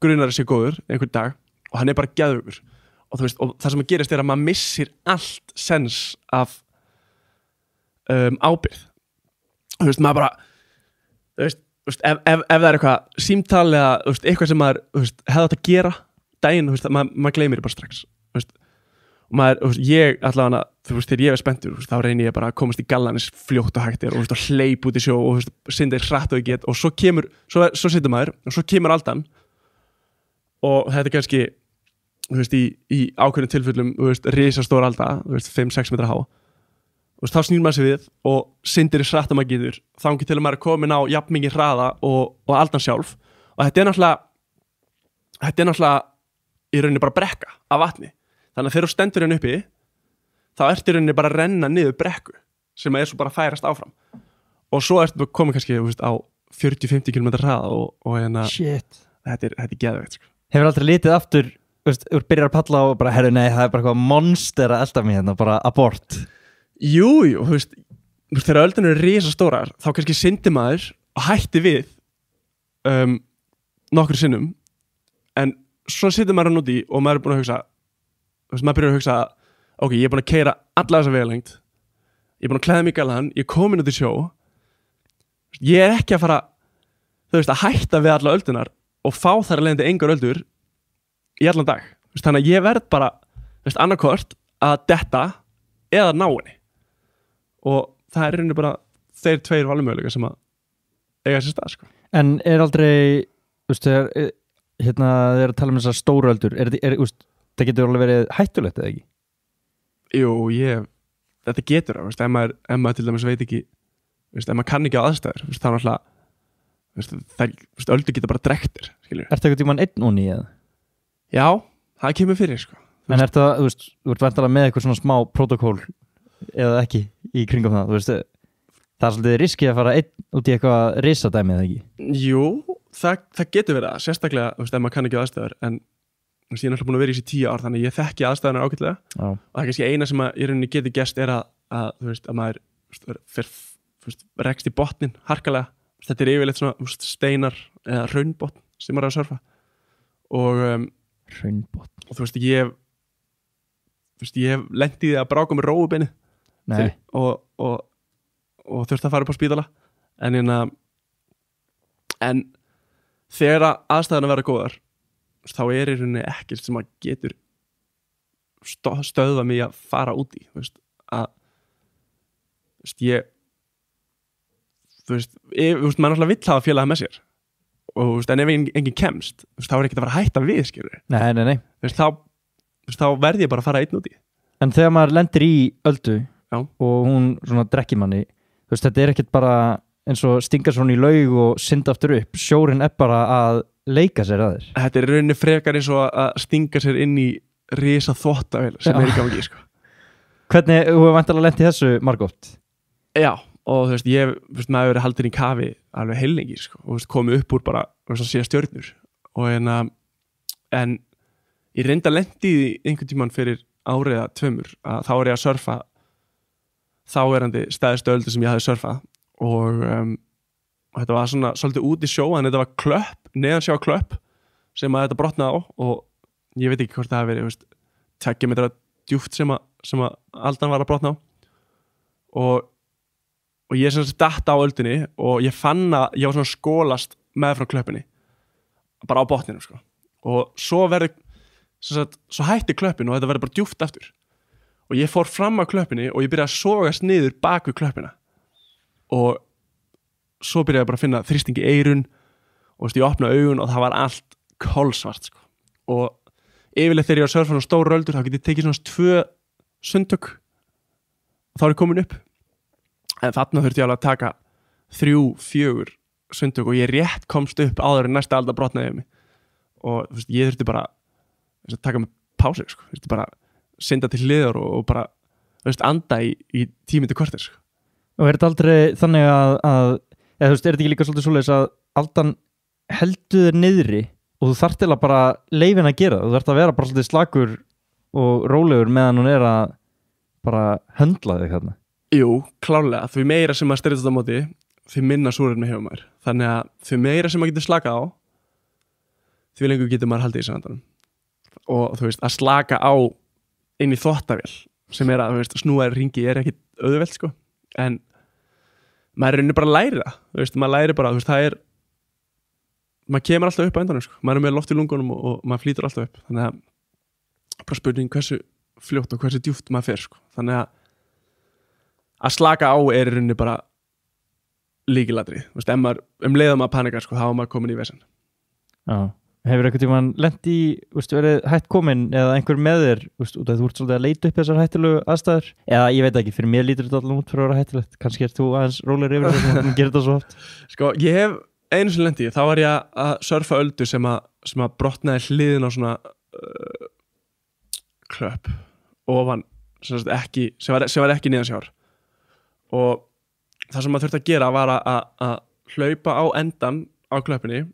grunar að sé góður einhvern dag og hann er bara geðveikur og þú veist, og það sem að gerist er að maður missir allt sens af ábyrgð. Þú veist, maður bara þú veist, ef það er eitthvað símtal eða eitthvað sem maður hefði átt að gera daginn, maður gleymir bara strax og maður, ég allavega þegar ég er spenntur, þá reynir ég bara að komast í gallanis fljótt og hægt og hleyp út í sjó og syndir hratt og ég get og svo situr maður og svo kemur aldan og þetta er kannski í ákveðnum tilfellum risastór alda, 5-6 metra há og þá snýr maður sig við og syndir hratt að maður getur þannig til að maður er komin á jafn mikið hraða og aldan sjálf og þetta er náttúrulega í rauninni bara brekka af vatni. Þannig að þegar þú stendur henni uppi þá ertu í rauninni bara að renna niður brekku sem er svo bara að færast áfram og svo ertu komin kannski á 40-50 km hraða og þetta er geðveikt sko. Hefur aldrei litið aftur þú byrjar að paddla og bara herru nei það er bara eitthvað monster að elda mig hérna bara abort. Jú, þegar öldun eru risastórar þá kannski syndir maður og hætti við nokkru sinnum en svo situr maður hann úti og maður er búin að hugsa maður byrjar að hugsa ok, ég er búin að keyra alla þessa vegalengd ég er búin að klæða mig galan, ég er komin út í sjó ég er ekki að fara að hætta við alla öldunar og fá þar að leiðandi engar öldur í allan dag þannig að ég verð bara annarkort að detta eða ná henni og það er rauninni bara þeir tveir valmöguleika sem að eiga sér stað sko. En er aldrei þegar þeir að tala um þessar stóru öldur það getur alveg verið hættulegt eða ekki? Jú, þetta getur ef maður til dæmis veit ekki ef maður kann ekki á aðstæður þá náttúrulega öldur geta bara drektir skilur. Ertu eitthvað tímann einn onni eða? Já, það kemur fyrir sko. En ertu að, þú ert vantilega með eitthvað svona smá protokól eða ekki í kringum það, það er svolítið riski að fara einn út í eitthvað risadæmi eða ekki? Jú, það getur verið sérstaklega, ef maður kann ekki á aðstæður en ég er náttúrulega búin að vera í þessi 10 ár þannig ég þekki aðstæðunar ágætlega og það er kannski eina sem að í rauninni getur gerst er að maður rekst í botnin harkalega, þetta er yfirleitt svona steinar eða hraunbotn sem maður er að surfa og hraunbotn og ég hef lent í því að bráka með rófubeini og þurfti að fara upp á spítala en þegar aðstæðunar verða góðar þá er í rauninni ekkert sem að getur stöðva mig að fara út í maður náttúrulega vill hafa félaga með sér og en ef enginn kemst þá er ekkert að fara að hætta við skilur. Nei. Þá verð ég bara að fara einn út í. En þegar maður lendir í öldu Já. Og hún svona drekkir manni þetta er ekkert bara eins og stingar svona í laug og synda aftur upp sjórinn er bara að leika sér að þér. Þetta er rauninni frekar eins og að stinga sér inn í risa þvottavél sem er í gangi sko. Hvernig, þú hefur væntanlega lent í þessu margótt? Já, og þú veist, maður hefur verið haldin í kafi alveg heillengi, sko, og þú veist, komið upp úr bara, þú veist, að sé stjörnur og en ég reynda lendi í einhvern tímann fyrir áriða 2 að þá ég að surfa þáverandi stæðstu öldu sem ég hafði surfað og þetta var svona svolítið út í sjó en þetta var klöpp, neðansjá klöpp sem að þetta brotnaði á og ég veit ekki hvort það hafi verið 2 metra djúpt sem að aldan var að brotna á og ég sem sagt datt á öldunni og ég fann að ég var svona skólast með frá klöppinni bara á botninum, sko, og svo hætti klöppin og þetta verður bara djúpt aftur og ég fór fram á klöppinni og ég byrjaði að sogast niður bak við klöppina og svo byrjaði ég bara að finna þrýsting í eyrun og ég opnaði augun og það var allt kolsvart, sko, og yfirleitt þegar ég var að surfa á stóru öldur þá get ég tekið svona 2 sundtök og þá er ég komin upp en þarna þurfti ég alveg að taka 3-4 sundtök og ég rétt komst upp áður en næsta alda brotnaði yfir mig og þú veist, ég þurfti bara að taka mig pásu, sko, þurfti bara synda til hliðar og bara, þú veist, anda í 10 mínútur korter, sko. Og þetta aldrei þannig að eða þú veist, þetta ekki líka svolítið svoleiðis að aldan heldur þér niðri og þú þarft til að bara leyfin að gera, þú þarft að vera bara svolítið slakur og rólegur meðan hún að bara höndla þig þarna. Jú, klárlega, því meira sem að styrjast á móti, því minna súrefni hefur maður, þannig að því meira sem maður getur slakað á því lengur getur maður haldið í sandanum og þú veist, að slaka á inn í þvottavél sem að, þú veist, snúa ringi ekkit auðvelt, sko, en maður bara að læra það, þú veist, maður læri bara, þú veist, það maður kemur alltaf upp á endanum, sko, maður með loft í lungunum og maður flýtur alltaf upp, þannig að bara spurning hversu fljótt og hversu djúpt maður fer, sko, þannig að slaka á rauninni bara lykilatriði, þú veist, ef maður leiðum að panika, sko, þá er maður komin í vesen. Já. Hefur einhvern tímann lent í, verið hætt komin eða einhver með þér, út af þú ert svolítið að leita upp þessar hættulegu aðstæður? Eða ég veit ekki, fyrir mér lítur þetta allavega út fyrir að vera hættulegt. Kannski þú aðeins rólegri yfir þess að gera þetta svo oft. Sko, ég hef einu sem lent í, þá var ég að surfa öldu sem að brotnaði hliðin á svona klöpp ofan, sem var ekki neðansjár. Og það sem maður þurfti að gera var að hlaupa á endan á klöppinni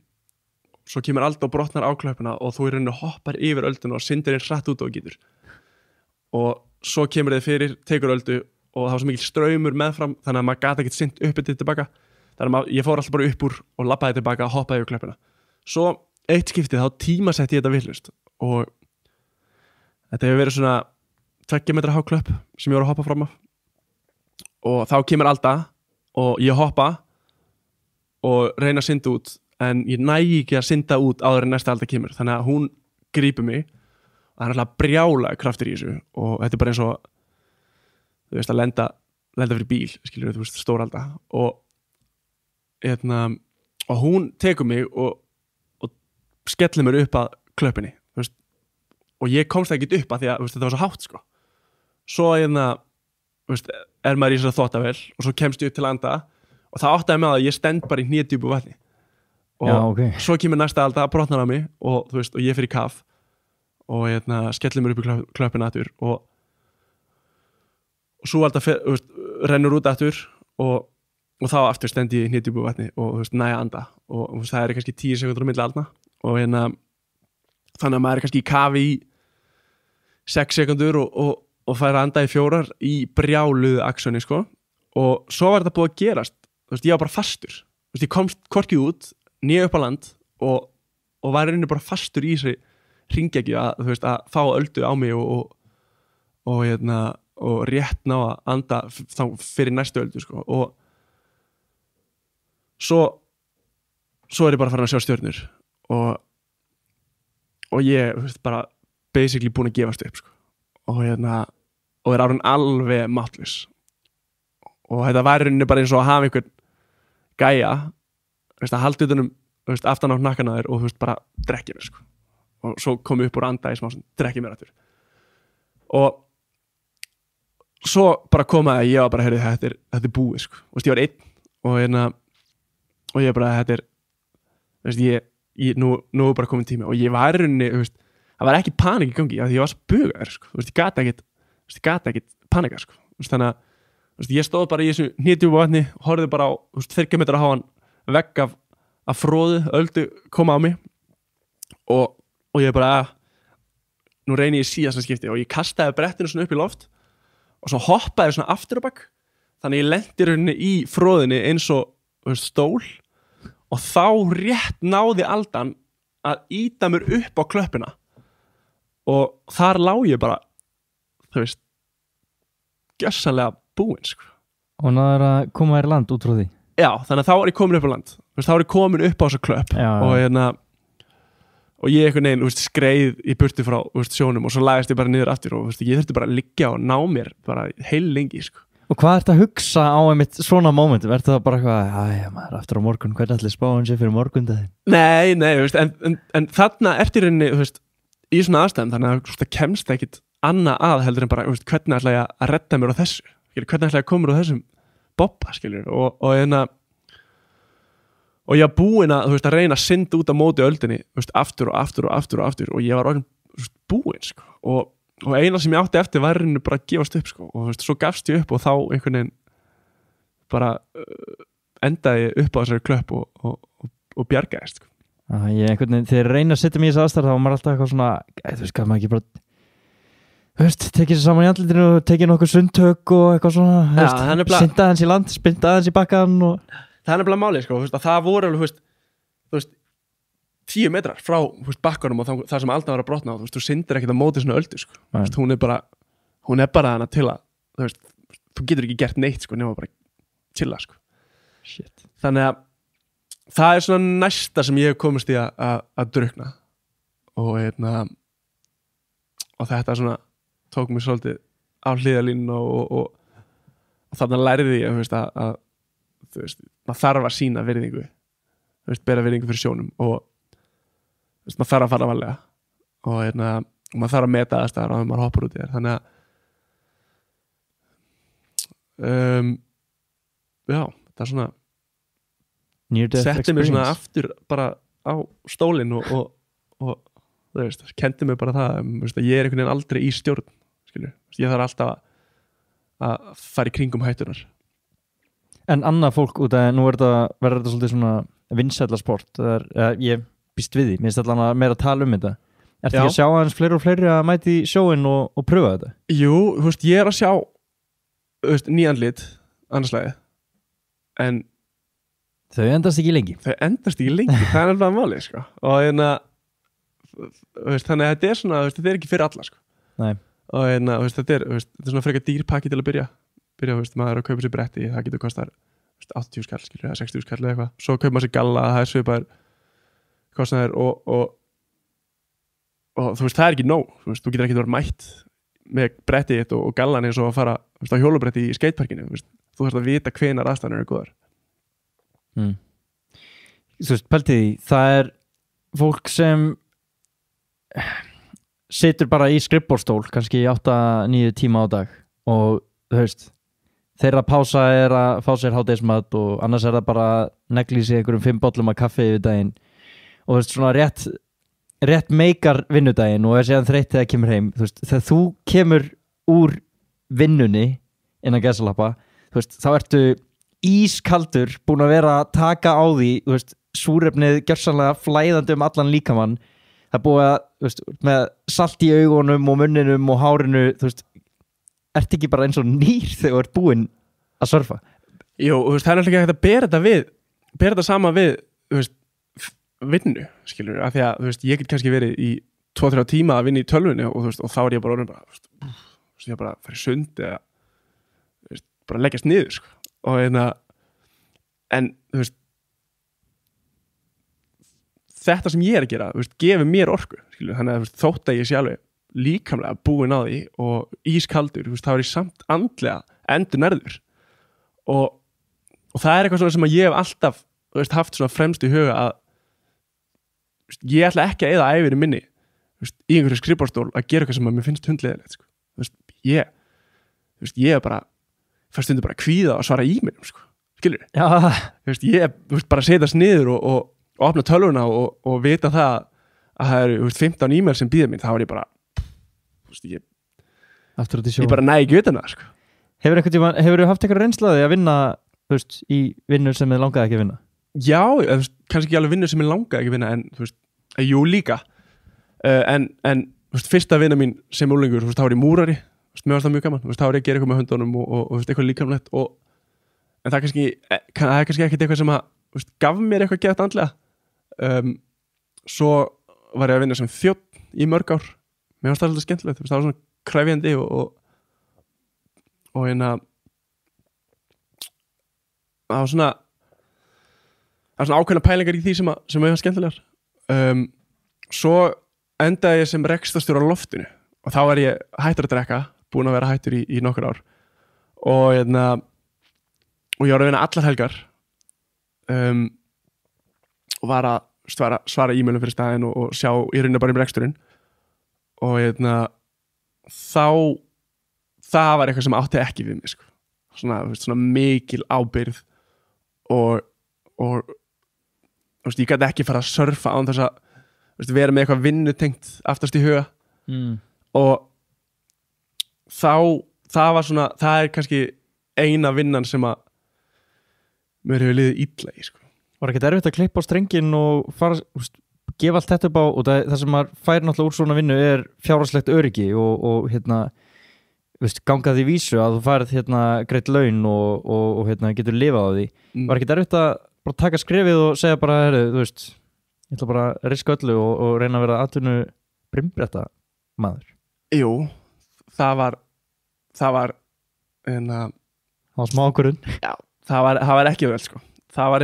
svo kemur alda og brotnar á klöppina og þú rauninni hoppar yfir ölduna og syndir inn hratt út og getur og svo kemur þið fyrir, tekur öldu og það var svo mikil straumur meðfram þannig að maður gata ekkert synt upp eftir tilbaka þannig að ég fór alltaf bara upp úr og labbaði tilbaka og hoppaði yfir klöppina svo eitt skiptið þá tímasetti ég þetta villust og þetta hefur verið svona 2 metra há klöpp sem ég var að hoppa fram af og þá kemur alda og ég hoppa og reyna að synda út en ég nægi ekki að synda út áður en næsta alda kemur þannig að hún grípur mig og það er alltaf brjála kraftur í þessu og þetta er bara eins og þú veist að lenda fyrir bíl skilur þú veist stór alda og hún tekur mig og skellir mér upp að klöppinni veist, og ég komst ekki upp að því að veist, þetta var svo hátt sko svo veist, maður í þessari þvottavél og svo kemst ég upp til að anda og það áttaði með að ég stend bara í hnédjúpu vatni og já, okay. Svo kemur næsta alda brotnar á mig og þú veist og ég fyrir kaf og skellir mér upp í klöppina aftur og svo alda veist, rennur út aftur og þá aftur stend ég í hnédjúpu vatni og þú veist næja anda og veist, það er kannski 10 sekúndur á milli aldna og þannig að maður er kannski í kafi í 6 sekúndur og fær að anda í 4 í brjáluðu aksjóni sko og svo var þetta búið að gerast þú veist ég var bara fastur þú veist ég komst hvorki út nýja upp á land og var rauninni bara fastur í þessi hringekju að þú veist að fá öldu á mig og rétt ná að anda þá fyrir næstu öldu sko og svo er ég bara farin að sjá stjörnur og ég þú veist bara basically búin að gefast upp sko og er árun alveg máttlaus og þetta var rauninni bara eins og að hafa einhvern gæja veist, að halda utanum veist, aftan á hnakkana þér og þú veist, bara drekki mér sko. Og svo kom ég upp úr anda í smá drekki mér aftur og svo bara komaði að ég var bara heyrði þetta er búið sko. Veist, ég var einn og ég bara þetta er veist, nú er bara komin tími og ég var í rauninni veist, það var ekki panik í gangi af því ég var svo bugaður sko. Veist, ég gata ekkert ég gat ekki panika sko. Þannig að ég stóð bara í þessu hnitjúpa vatni, horfði bara á 30 metra háan vegg af froðu, öldu koma á mig og ég bara nú reyni ég síðasta skipti og ég kastaði brettinu svona upp í loft og svo hoppaði svona aftur á bak þannig ég lenti rauninni í froðinni eins og stól og þá rétt náði aldan að ýta mér upp á klöppina og þar lá ég bara þú veist gjörsamlega búinn sko. Og náður að koma þér í land út frá því? Já, þannig að þá var ég komin upp á land þá var ég komin upp á þessu klöpp og ég einhvern veginn skreið í burtu frá sjónum og svo lagast ég bara niður aftur og ég þurfti bara að liggja og ná mér bara heil lengi sko. Og hvað ertu að hugsa á einmitt svona momentum? Ertu það bara eitthvað, maður aftur á morgun, hvernig ætli spáin sér fyrir morgundaginn? Nei, en þarna ertu í rauninni í svona aðstæðum þannig að það kemst ekkit annað að heldur en bara hvernig ætla ég að redda mér á þessu hvernig ætla ég að koma mér á þessum bobba og ég var búinn að reyna að synda út á móti öldinni aftur og ég var orðinn búinn sko. og eina sem ég átti eftir var bara að gefast upp sko. og svo gafst ég upp og þá einhvern veginn bara endaði upp á þessari klöpp og bjargaðist sko. Ég einhvern veginn, þegar ég reyna að setja mig í þessu aðstæður þá var maður alltaf eitthvað svona þú veist, maður ekki bara tekið sér saman í andlitinu og tekið nokkuð sundtök og eitthvað svona synda hans í land, spynda hans í bakkan og það er nefnilega málið sko, að það voru alveg 10 metrar frá bakkanum og það sem aldan var að brotna og þú syndir ekkert á móti svona öldu sko. Hún er bara hana til að þú getur ekki gert neitt sko, nema bara chilla sko. Þannig að það er svona næsta sem ég hef komist í að drukna og þetta svona tók mér svolítið á hliðalínu og þarna lærði ég að maður þarf að sýna virðingu bera virðingu fyrir sjónum og maður þarf að fara varlega og maður þarf að meta aðstæður og maður hoppar út í þér þannig að já, það er svona setti mér svona aftur bara á stólinn og þú veist, kendi mér bara það að ég er einhvern veginn aldrei í stjórn skilur, ég þarf alltaf að fara í kringum hættunar. En annað fólk út af nú verður þetta svolítið svona vinsælla sport ég býst við því, mér finnst allan að meira að tala um þetta. Ertu ekki að sjá aðeins fleiri og fleiri að mæti í sjóinn og pröfa þetta? Jú, þú veist, ég er að sjá nýjandlit annarslæði en þau endast ekki lengi. Það er alveg málið sko. Og þannig að þetta er svona þetta er ekki fyrir alla sko. Nei. Og þetta er svona frekar dýr pakki til að byrja maður er að kaupa sér bretti, það getur kostar 80 skall, skilur, eða 60 skall eða eitthvað svo kaupa maður sér galla, það er svipaður kostnaður og þú veist, það er ekki nóg þú getur ekki verið mætt með brettið þitt og gallan eins og að fara á hjólubretti í skateparkinu, þú þarfst að vita hvenar aðstæðanir eru góðar. Þú veist, pæltið því, það er fólk sem situr bara í skrifborðstól kannski 8-9 tíma á dag og þú veist þeirra pása er að fá sér hádegismat og annars er það bara að negli sig einhverjum 5 bollum af kaffi yfir daginn og þú veist svona rétt meikar vinnudaginn og er síðan þreytt þegar kemur heim þú veist, þegar þú kemur úr vinnunni innan gæsalappa þú veist, þá ertu ískaldur búin að vera að taka á því þú veist, súrefnið gjörsamlega flæðandi allan líkamann það er búið að, þú veist, með salt í augunum og munninum og hárinu þú veist, ertu ekki bara eins og nýr þegar þú ert búinn að surfa? Jú, þú veist, það er ekki hægt að bera þetta sama við, þú veist, vinnu, skilur, af því að, þú veist, ég get kannski verið í 2-3 tíma að vinna í tölvunni og þú veist, og þá er ég bara orðin bara, þú veist, ég bara fyrir sund eða, þú veist, bara leggjast niður, sko, og en, þú veist, þetta sem ég er að gera, þú veist, gefur mér orku, skilur, þannig að, þú veist, þótt að ég sé alveg líkamlega búinn á því og ískaldur, þú veist, þá er ég samt andlega endurnærður og það er eitthvað svona sem að ég hef alltaf, þú veist, haft svona fremst í huga að veist, ég ætla ekki að eyða ævinni minni veist, í einhverju skrifborðstól að gera eitthvað sem að mér finnst hundleiðilegt sko. Þú veist, ég er bara fyrst stundur bara að kvíða og svara e-mailum sko. Skilur þú veist, ég bara setjast niður og opna tölvuna og vita það að það eru 15 e-mail sem býða mín, þá er ég bara aftur út í sjó. ég bara næ ekki utan það sko. Hefur þú haft eitthvað reynslaði að vinna, þú veist, í vinnu sem þið langaði ekki að vinna? Já, kannski ekki alveg vinnu sem ég langaði ekki að vinna en þú veist, jú líka en þú veist, fyrsta vinna mín sem úlingur, þú veist, þá var ég múrari, þú veist, mér varst það mjög gaman, þú veist, þá var ég að gera eitthvað með höndunum og þú veist, eitthvað líkamlegt en það er kannski ekkert eitthvað sem að, þú veist, gaf mér eitthvað gett andlega svo var ég að vinna sem þjónn í mörg ár, mér varst það svolítið skemmtilegt, þú veist, það var svona krefjandi og hérna það var svona ákveðna pælingar í því sem ég var skemmtilegar svo endaði ég sem rekstrarstjóri á loftinu og þá var ég hættur að drekka búinn að vera hættur í nokkur ár og ég var að vinna allar helgar og var að svara e-mailum fyrir staðinn og sjá í rauninni bara um reksturinn og það var eitthvað sem átti ekki við mig sko. svona mikil ábyrgð og ég gæti ekki fara að surfa án þess að vera með eitthvað vinnutengt aftast í huga og það var svona, það er kannski eina vinnan sem að mér hefur liðið illa í sko. Var ekki erfitt að klippa á strengin og fara, gefa allt þetta upp á og það sem maður fær náttúrulega úr svona vinnu er fjárhagslegt öryggi og ganga því vísu að þú færð greitt laun og getur lifað á því. Var ekki erfitt að bara taka skrefið og segja bara, ég ætla bara að riska öllu og reyna að vera atvinnu brimbrétta maður? Jú, það var smá ákvörðun. Já, það var ekki vel sko. Það var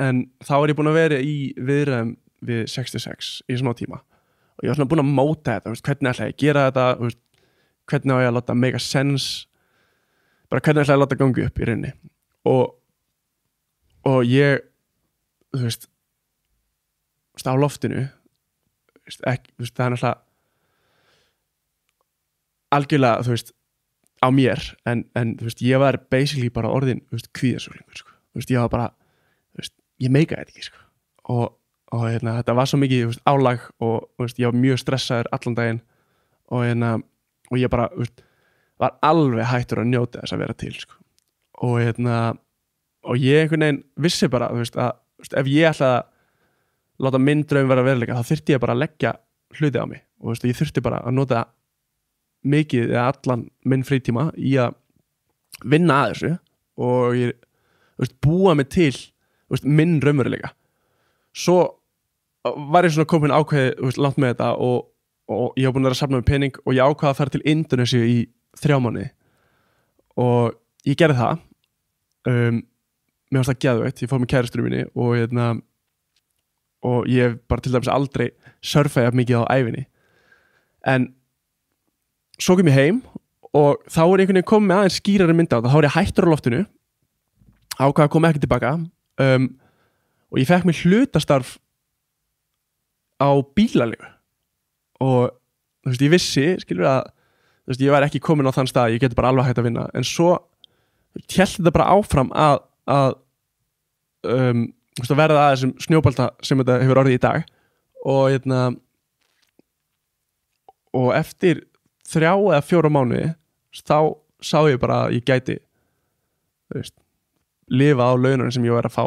en þá var ég búinn að vera í viðræðum við 66 í smá tíma og ég var svona búinn að móta þetta, hvernig ætla ég að gera þetta, hvernig á ég að láta make a sense, bara hvernig ætla ég að láta gangi upp í rauninni og ég á loftinu það er náttúrulega algjörlega á mér en ég var basically bara orðin kvíðasjúklingur sko. Ég var bara ég meikaði þetta ekki sko. og þetta var svo mikið álag og ég var mjög stressaður allan daginn og ég bara var alveg hættur að njóta þess að vera til sko. og ég einhvern veginn vissi bara að ef ég ætlaði að láta minn draum vera veruleika þá þurfti ég bara að leggja hluti á mig og ég þurfti bara að nota mikið eða allan minn frítíma í að vinna að þessu og ég búa mig til minn raunveruleika. Svo var ég svona komin ákveðið langt með þetta og ég var búin að vera að safna með pening og ég ákvaði að fara til Indonésiu í 3 mánuði og ég gerði það mér fannst það geðveikt, ég fór með kærustunni minni og ég hef bara til dæmis aldrei surfað jafn mikið á ævinni en svo kom ég heim og þá er einhvern veginn komið með aðeins skýrari mynd á þetta, þá er ég hættur á loftinu ákvað að koma ekki tilbaka og ég fekk mér hlutastarf á bílaleigu og ég vissi skilur að ég var ekki komin á þann stað, ég geti bara alveg hægt að vinna en svo hélt þetta bara áfram að verða að þessum snjóbalta sem þetta hefur orðið í dag og eftir 3 eða 4 mánuði þá sá ég bara að ég gæti lifa á laununum sem ég var að fá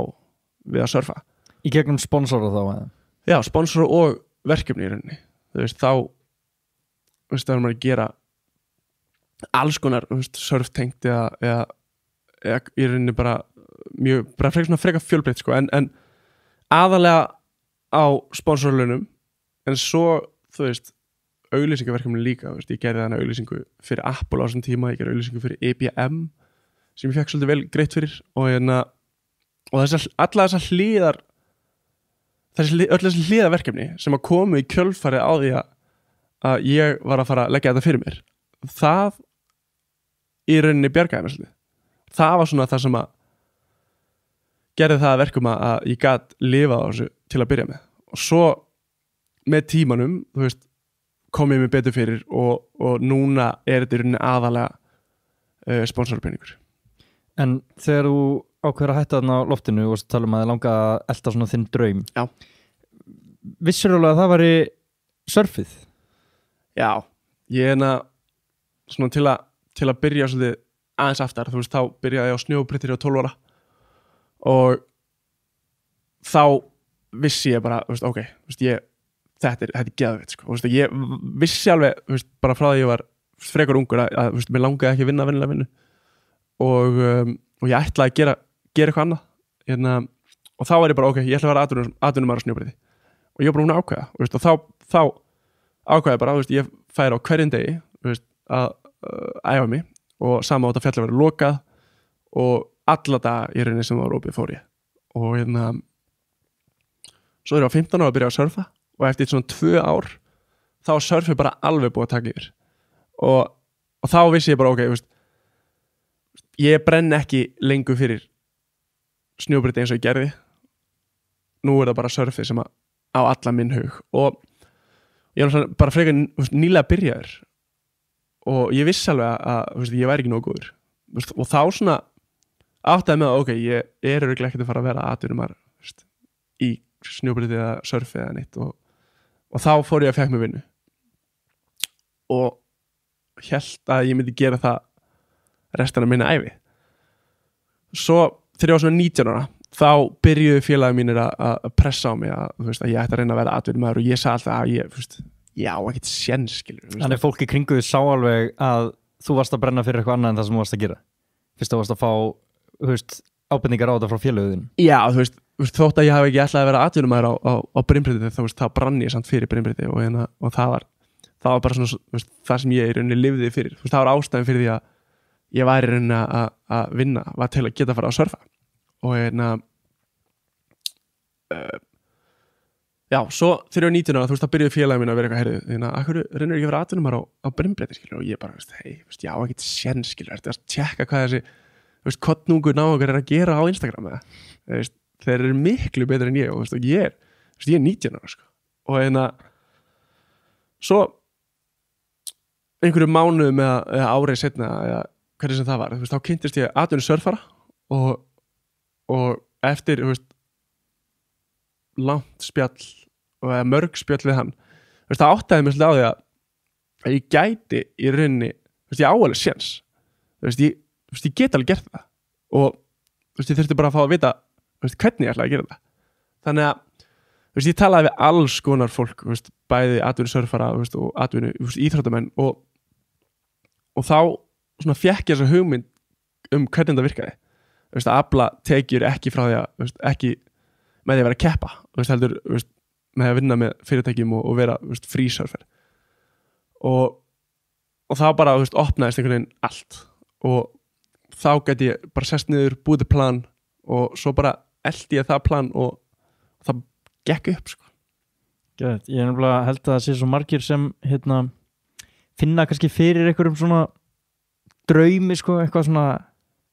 við að surfa. Í gegnum sponsora þá? Eða? Já, sponsora og verkefni í rauninni. Þá er maður að gera alls konar surftengt eða í rauninni bara frekar fjölbreytt sko, en aðalega á sponsorlaunum en svo auglýsingaverkefni líka, ég gerði þarna auglýsingu fyrir Apple á þessum tíma, ég gerði auglýsingu fyrir IBM sem ég fekk svolítið vel greitt fyrir og alla þessar hliðar öll þessi hliðarverkefni sem að komu í kjölfarið á því að ég var að fara að leggja þetta fyrir mér það í rauninni bjargaði mér svolítið. Það var svona það sem að gerði það að verkum að ég gat lifað á þessu til að byrja með og svo með tímanum kom ég mig betur fyrir og núna er þetta í rauninni aðalega sponsorpeningur. En þegar þú ákveður að hætta þarna á loftinu og tala að þið langa að elta svona þinn draum. Já. Vissir alveg að það væri surfið? Já, ég svona til að byrja svolítið aðeins aftar, þú veist, þá byrjaði ég á snjóbrettir á 12 ára og þá vissi ég bara, þú veist, ok, þú veist, þetta er geðveikt, sko, þú veist, ég vissi alveg, þú veist, bara frá því ég var frekar ungur að þú veist, mér langaði ekki að vinna venjulega vinnu og ég ætlaði að gera eitthvað annað, og þá var ég bara, ok, ég ætla að vera atvinnumaður á snjóbretti og ég var bara hún að ákveða, þú veist, og þá ákveði bara, þú veist, ég færi á hverjum degi, þú veist, að æfa mig og sama á þetta fjall að vera lokað og alla daga í rauninni sem það var opið fór ég og svo er ég á 15 ára að byrja að surfa og eftir svona 2 ár þá er surfið bara alveg búið að taka yfir og þá vissi ég bara, ok, veist, ég brenn ekki lengur fyrir snjóbretti eins og ég gerði, nú er það bara surfið sem á alla minn hug og ég er bara frekar nýlega byrjaður og ég vissi alveg að ég væri ekki nógu góður og þá svona áttaði með að ok, ég er örugglega ekkert að fara að vera atvinnumar í snjóbretti eða surfi eða neitt og þá fór ég að fekk mér vinnu og hélt að ég myndi gera það restina minna ævi. Svo þegar ég var svona 19 ára þá byrjuðu félagi mínir að pressa á mig að ég ætti að reyna að vera atvinnumar og ég sagði alltaf að ég já, ekkert séns, skilur. Þannig fólk í kringu sá alveg að þú varst að brenna fyrir eitthvað annað en það sem þú varst að gera fyrst þú varst að fá ábendingar á þetta frá félögðin. Já, þú veist, þótt að ég hafi ekki ætlað að vera atvinnumæður á brimbretti þá brann ég samt fyrir brimbretti og það var bara svona það sem ég í rauninni lifði fyrir. Það var ástæðan fyrir því að ég var í rauninni að vinna, var til að geta að fara að surfa og já, svo þegar ég var 19 ára, þú veist, það byrjuði félagi mín að vera eitthvað herðu, akkur reynir ekki að vera atvinnumar á brimbretti, skilur, og ég bara, já, ekkert séns, skilur, ertu að tjekka hvað þessi, þú veist, kottnungur náungar er að gera á Instagram eða, þú veist, þeir eru miklu betur en ég og, þú veist, ég er 19 ára, sko, og svo einhverju mánuðum eða árið setna, eða hvernig sem það var, þú veist, þá kynntist ég atvinnusurfara og eftir, þú veist, langt spjall og mörg spjall við hann, þú veist, það áttaði mér svolítið á því að ég gæti í rauninni, þú veist, ég á alveg séns, þú veist, ég get alveg gert það og þú veist, ég þurfti bara að fá að vita, þú veist, hvernig ég ætlaði að gera það. Þannig að, þú veist, ég talaði við alls konar fólk, þú veist, bæði atvinnusurfara, þú veist, og atvinnu, þú veist, íþróttamenn og þá svona fékk ég þessa hugmynd hvernig það virkaði, þú veist, að afla tekjur ekki frá því að, þú veist, ekki með því að vera að keppa, þú veist, heldur, þú veist, með að vinna með fyrirtækjum og vera, þú veist, frísurfer og þá bara, þú veist, opnaðist einhvern veginn allt og þá gæti ég bara sest niður, búið plan og svo bara eldi ég það plan og það gekk upp, sko. Gæt, ég nefnilega held að það sé svo margir sem, finna kannski fyrir einhverjum svona draumi, sko, eitthvað svona,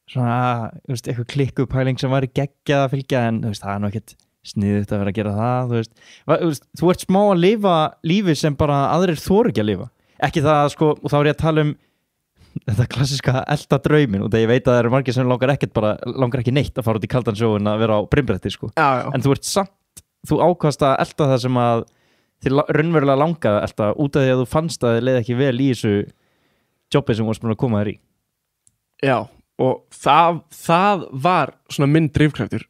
þú veist, eitthvað klikkupæling sem var í geggjað að fylgja en, þú veist, það er nú ekkert sniðugt að vera að gera það, þú veist, þú ert smá að lifa lífi sem bara aðrir þoru ekki að lifa. Ekki það, sko, og þá er ég að tala þetta klassiska elda drauminn og þegar ég veit að það eru margir sem langar ekki neitt að fara út í kaldan sjó en að vera á brimbretti, sko. Já. En þú ert samt, þú ákvast að elda það sem að þér raunverulega langaði að elda út af því að þú fannst að þið leið ekki vel í þessu jobbi sem þú varst búin að koma þér í. Já, og það var svona minn drifkraftur,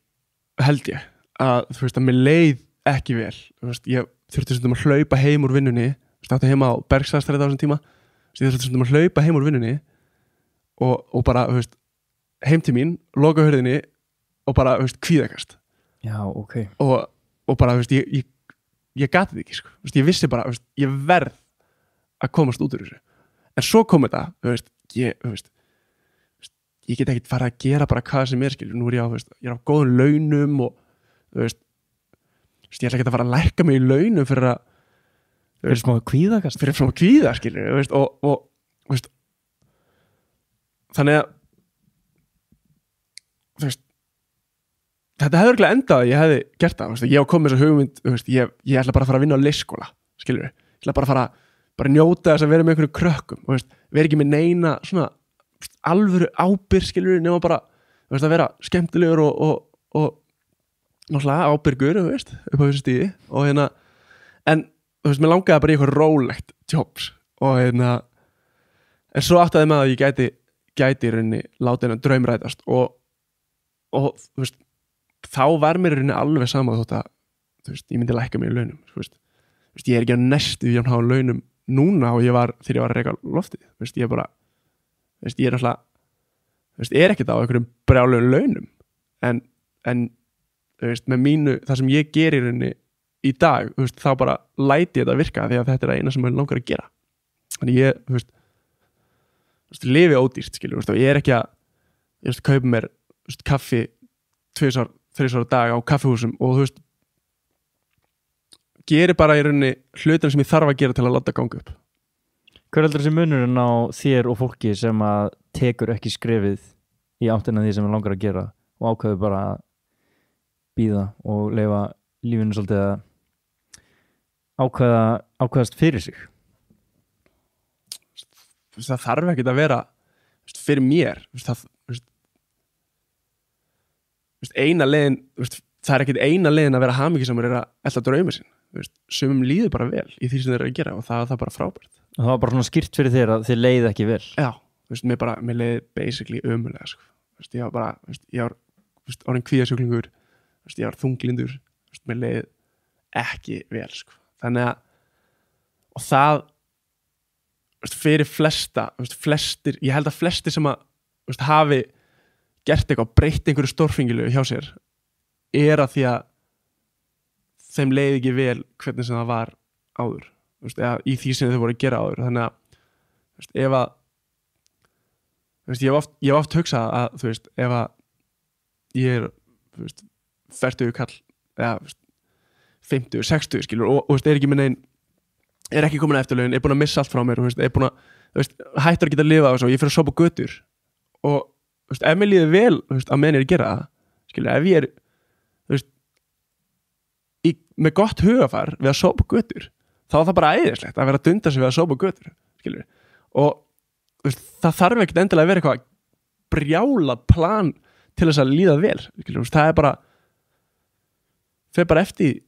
held ég, að þú veist að mér leið ekki vel, þú veist, ég þurfti stundum að hlaupa heim úr vinnunni, þú veist, átti heima á Bergstaðastræti á þessum tíma, þú veist, ég þurfti stundum að hlaupa heim úr vinnunni og bara, þú veist, heim til mín, loka hurðinni og bara, þú veist, kvíðakast. Já, ok. Og bara, þú veist, ég gati þig ekki, sko, þú veist, ég vissi bara, þú veist, ég verð að komast út úr þessu. En svo kom þetta, þú veist, ég get ekkert fara að gera bara hvað sem er, skilur, nú er ég á, þú veist, ég er á góðum launum og þú veist, ég ætla ekki að fara að lækka mig í launum fyrir smá kvíðakast fyrir smá kvíða, skilur, þú veist, og þú veist, þannig að þú veist, þetta hefði örugglega endað að ég hefði gert það, þú veist, ég á komið þessa hugmynd, þú veist, ég ætla bara að fara að vinna á leikskóla, skilur, ég ætla bara að fara njóta þess að vera með einhverjum krökkum, þú veist, vera ekki með neina svona alvöru ábyrgð, skilur, nema bara, þú veist, að vera skemmtilegur og náttúrulega ábyrgur, þú veist, upp á þessu stíði og en, þú veist, mér langaði bara í eitthvað rólegt jobs og en svo áttaði með að ég gæti í rauninni látið hennar draum rætast og þú veist, þá var mér í rauninni alveg sama þótt að þú veist, ég myndi lækka mig í launum þú veist, ég er ekki á næstu jafn háum launum núna og ég var þegar ég var að reka loftið þú veist, ég er bara þú veist, ég er alltaf þú veist, er ekkert á einhverjum brjálegum launum en þú veist, með mínu það sem ég geri í rauninni í dag, þú veist, þá bara læti ég þetta virka því að þetta er eina sem ég langar að gera þannig ég, þú veist lifi ódýrt, skilur, þú veist, og ég er ekki að ég veist, kaupa mér þú veist, kaffi 2-3 á dag á kaffihúsum og þú veist geri bara í rauninni hlutina sem ég þarf að gera til að láta ganga upp. Hver heldur þessi munurinn á þér og fólki sem að tekur ekki skrefið í áttina því sem við langar að gera og ákveður bara að bíða og leyfa lífinu svolítið að ákveðast fyrir sig? Það þarf ekki að vera fyrir mér eina leiðin það er ekkit eina leiðin að vera hamingjusamur er að elta draumur sinn sumum líður bara vel í því sem þeir eru að gera og það er bara frábært og það var bara svona skýrt fyrir þér að þið leiði ekki vel já, mér leiði basically ömulega sko. Ég var bara ég var orðinn kvíðasjúklingur ég var þunglindur mér leiði ekki vel sko. Þannig að og það fyrir flestir, ég held að flestir sem að hafi gert eitthvað, breytt einhverju stórfengilegu hjá sér er að því að þeim leiði ekki vel hvernig sem það var áður eða í því sem þau voru að gera áður þannig að ef að ég hef oft hugsað að þú veist, ef að ég er fertugur kall eða 50, 60 skilur og er ekki með neinn er ekki komin að eftirlaun, er búin að missa allt frá mér og er búin að hættar að geta að lifa og ég fyrir að sopa götur og ef mér líður vel að menn er að gera það skilur, ef ég er með gott hugafar við að sopa götur þá er það bara æðislegt að vera að dunda sig við að sopa götur skilur og það þarf ekkert endilega að vera eitthvað brjálað plan til þess að líða vel skilur, það er bara fer bara eftir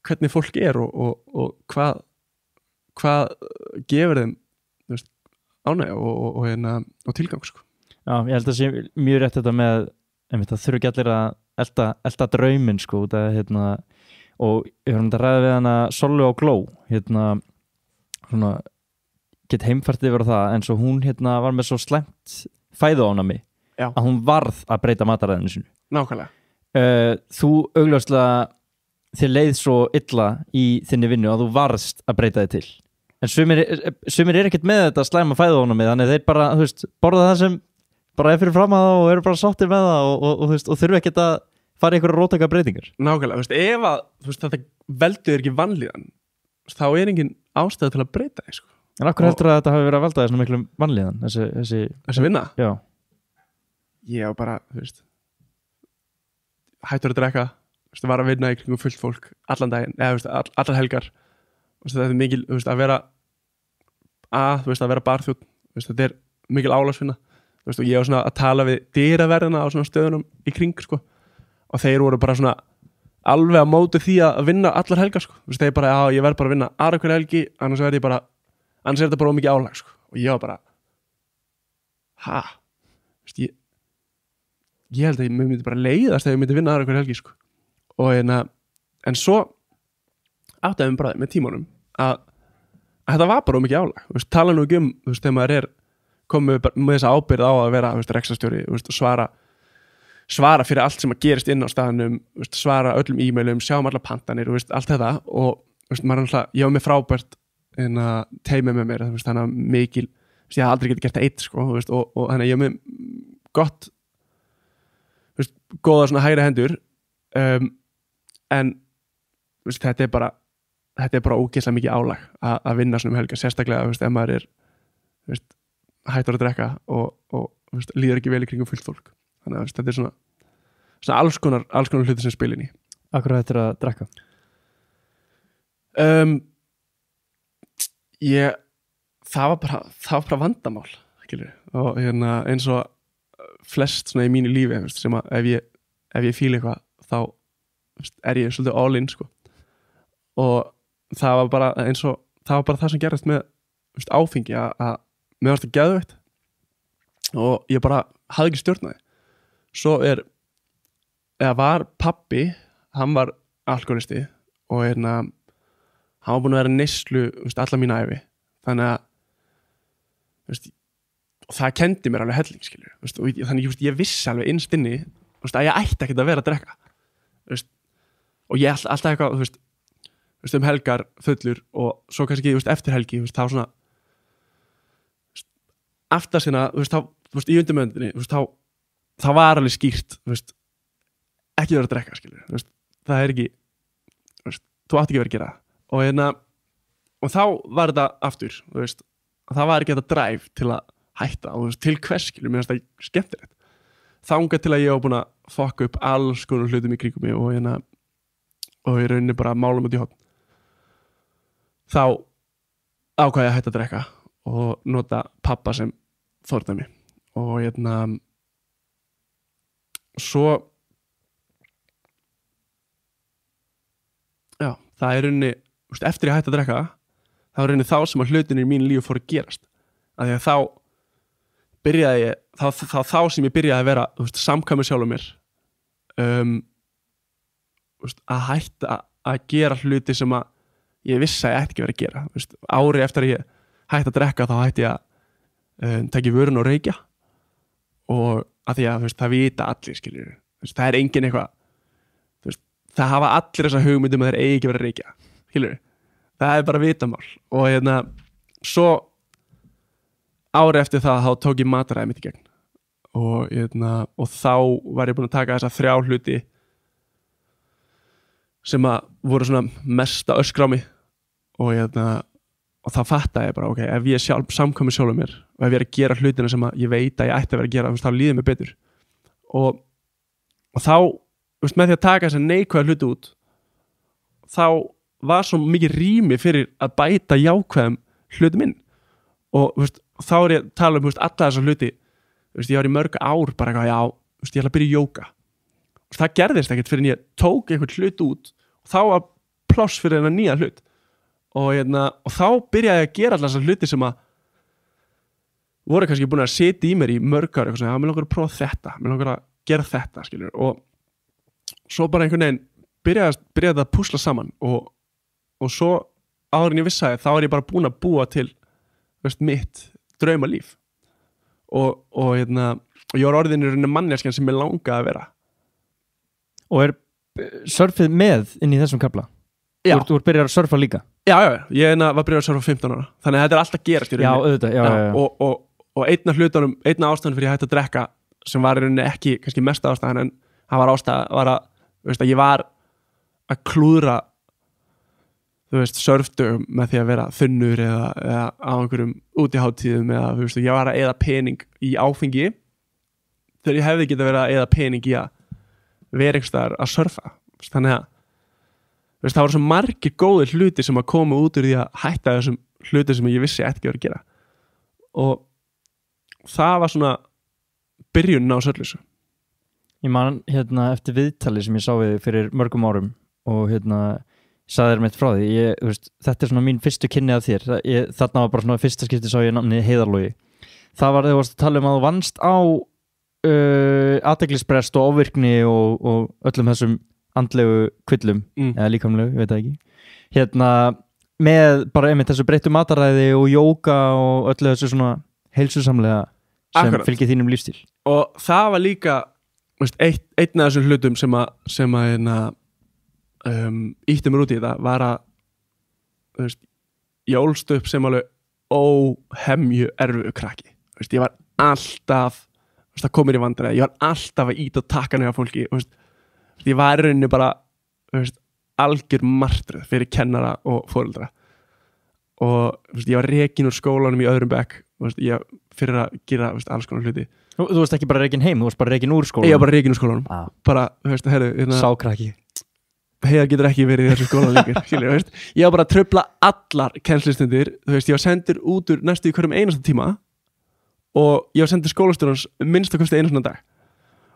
hvernig fólk er og hvað gefur þeim ánægja og tilgang sko. Já, ég held að sé mjög rétt þetta með það þurfi ekki allir að elta drauminn sko, og ég höfum þetta að ræða við hana Sollu á Gló svona get heimfært yfir það en svo hún var með svo slæmt fæðuofnæmi að hún varð að breyta mataræðinu sinu. Nákvæmlega. Þú augljóslega þér leið svo illa í þinni vinnu að þú varðst að breyta þig til en sumir er ekkert með þetta slæma fæðuofnæmi þannig þeir bara, þú veist, borða það sem bara er fyrir fram að það og eru bara sáttir með það og þurfi ekkert að fara í einhverja róttæka breytingar. Nákvæmlega, ef að þetta veldur ekki vanlíðan þá er engin ástæða til að breyta því sko. En af hverju heldur að þetta hafi verið að velta þessum miklum vanlíðan þessi vinna? Já. Ég á bara, hættur að drekka var að vinna í kringum fullt fólk allan daginn, eða allar helgar þetta er mikil, að vera að vera barþjónn þetta er mikil álagsvinna og ég var svona að tala við dyraverðina á svona stöðunum í kring sko. Og þeir voru bara svona alveg að móti því að vinna allar helgar sko. Þeir bara, já, ég verð bara að vinna aðra hver helgi annars er þetta bara ómikið álag sko. Og ég var bara ég held að ég myndi bara leiðast þegar ég myndi vinna aðra hver helgi sko. Og en svo áttaði mig bara með tímanum að þetta var bara ómikið álag tala nú ekki þegar maður komið með þessa ábyrgð á að vera rekstrarstjóri svara fyrir allt sem að gerist inn á staðnum svara öllum e-mailum, sjá allar pantanir allt þetta og maður ég var með frábært teimi með mér þannig að mikil ég hafði aldrei getið gert það eitt sko, og þannig að ég var með gott góða svona hægri hendur en þetta er bara ógeðslega mikið álag að vinna svona helga, sérstaklega ef maður er hættur að drekka og líður ekki vel í kringum fullt fólk þannig að þetta er svona alls konar hluti sem spila inn í. Akkur hættur að drekka? Það var bara vandamál skilur. Og eins og flest svona í mínu lífi sem að ef ég fíla eitthvað þá er ég svolítið all in sko. Og það var bara það sem gerðist með áfengi að mér varst það geðveikt og ég bara hafði ekki stjórnaði. Svo var pabbi, hann var alkoholisti og hann var búinn að vera neyslu alla mína ævi, þannig að það kendi mér alveg helling, skilur, og þannig ég vissi alveg innst inni að ég ætti ekkert að vera að drekka, og ég alltaf eitthvað helgar fullur og svo kannski eftir helgi þá svona aftast hérna í undirmöndinni þá var alveg skýrt ekki vera að drekka, skilur, það ekki þú átti ekki verið að gera það og þá var þetta aftur það var ekki þetta drive til að hætta og til hvers, skilur, mér finnst það skemmtilegt þangað til að ég var búin að fokka upp alls konar hlutum í kringum mig og í rauninni bara málum út í horn. Þá ákvað ég að hætta að drekka og nota pappa sem fordæmi og svo já, það er rauninni eftir ég hætti að drekka það var rauninni þá sem að hlutinir í mínu lífi fóru að gerast af því að þá byrjaði ég þá sem ég byrjaði að vera samkvæmur sjálfum mér að hætta að gera hluti sem að ég vissi að ég ætti ekki verið að gera ári eftir að ég hætti að drekka þá hætti ég að taka vörun og reykja og að því að það vita allir, skilur það er engin eitthvað það hafa allir þessa hugmyndum að þeir eigi ekki verið að reykja, skilur það er bara vitamál og svo ári eftir það þá tók ég mataræði mitt í gegn og þá var ég búinn að taka þessa 3 hluti sem að voru svona mesta öskra á mig og þá fattaði ég bara, ok, ef ég samkvæmur sjálfum mér og ef ég er að gera hlutina sem að ég veit að ég ætti að vera að gera, þá líður mér betur og þá, með því að taka þessa neikvæða hluti út þá var svo mikið rými fyrir að bæta jákvæðum hluti minn og þá er ég að tala alla þessa hluti ég var í mörg ár bara eitthvað, já, ég ætla að byrja í jóga það gerðist ekkert fyrir en ég tók einhvern hlut út og þá var pláss fyrir þennan nýja hlut og þá byrjaði ég að gera alltaf þessa hluti sem að voru kannski búin að setja í mér í mörg ár eitthvað, mér langar að prófa þetta, mér langar að gera þetta, skilur, og svo bara einhvern veginn byrjaði þetta að púsla saman og svo áður en ég vissi þá er ég bara búin að búa til mitt draumalíf og ég var orðin í rauninni manneskjan sem ég langaði að vera. Og surfið með inn í þessum kafla? Já. Þú ert byrjað að surfa líka? Já, ég var byrjað að surfa 15 ára þannig að þetta er alltaf gerast í rauninni. Já, auðvitað, já. Og einn af ástæðan fyrir ég hætti að drekka sem var í rauninni ekki kannski mesta ástæðan en það var að ég var að klúðra surfdögum með því að vera þunnur eða á einhverjum útiháttíðum eða ég var að eyða pening í áfengi þegar ég hefði getað verið að eyða pening í að vera einhvers staðar að surfa þannig að það voru svo margir góðir hluti sem að koma út úr því að hætta þessum hluti sem ég vissi ekki verið að gera og það var svona byrjunin á Sörlausu. Ég man eftir viðtali sem ég sá við fyrir mörgum árum og sagði þér mitt frá því þetta er svona mín fyrstu kynni af þér þarna var bara svona fyrsta skipti sá ég namni Heiðarlogi. Það var þegar varst að tala um að þú vannst á athyglisbrest og ofvirkni og öllum þessum andlegu kvillum eða líkamlegu, ég veit það ekki með bara einmitt þessu breyttu mataræði og jóga og öllu þessu svona heilsusamlega sem Akkurat. fylgir þínum lífstíl. Og það var líka einn af þessum hlutum sem að ítti mér út í þetta var að ég ólst upp sem alveg óhemju erfiðu krakki ég var alltaf það komir í vandræði, ég var alltaf að íta og taka nefna fólki ég var í rauninni bara algjör martröð fyrir kennara og foreldra og ég var rekinn úr skólanum í öðrum bekk fyrir að gera alls konar hluti. Þú varst ekki bara rekinn heim, þú varst bara rekinn úr skólanum? Ég var bara rekinn úr skólanum bara, Sákrakki Heiðar getur ekki verið í þessu skólan lengur ég var bara að trufla allar kennslustundir, ég var sendur út úr næstu í hverjum einasta tíma og ég var sendur skólastjórans minnst að kosti einu svona dag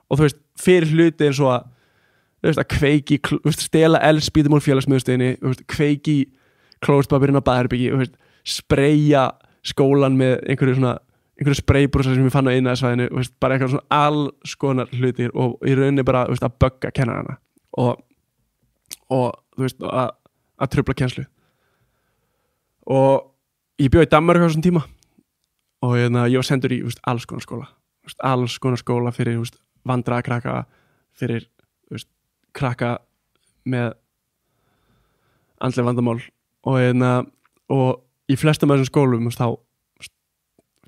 og fyrir hluti eins og að kveiki, stela eldspýtum úr félagsmiðstöðinni, kveiki klósettpappírinn á baðherbyggi, spreyja skólan með einhverju spraybrúsa sem ég fann á iðnaðarsvæðinu, bara eitthvað svona alls konar hlutir og í rauninni bara að bögga kennarana og þú veist að trufla kennslu. Og ég bjó í Danmörk á þessum tíma og ég var sendur í alls konar skóla fyrir vandraða krakka, fyrir krakka með andleg vandamál og í flestum af þessum skólum þá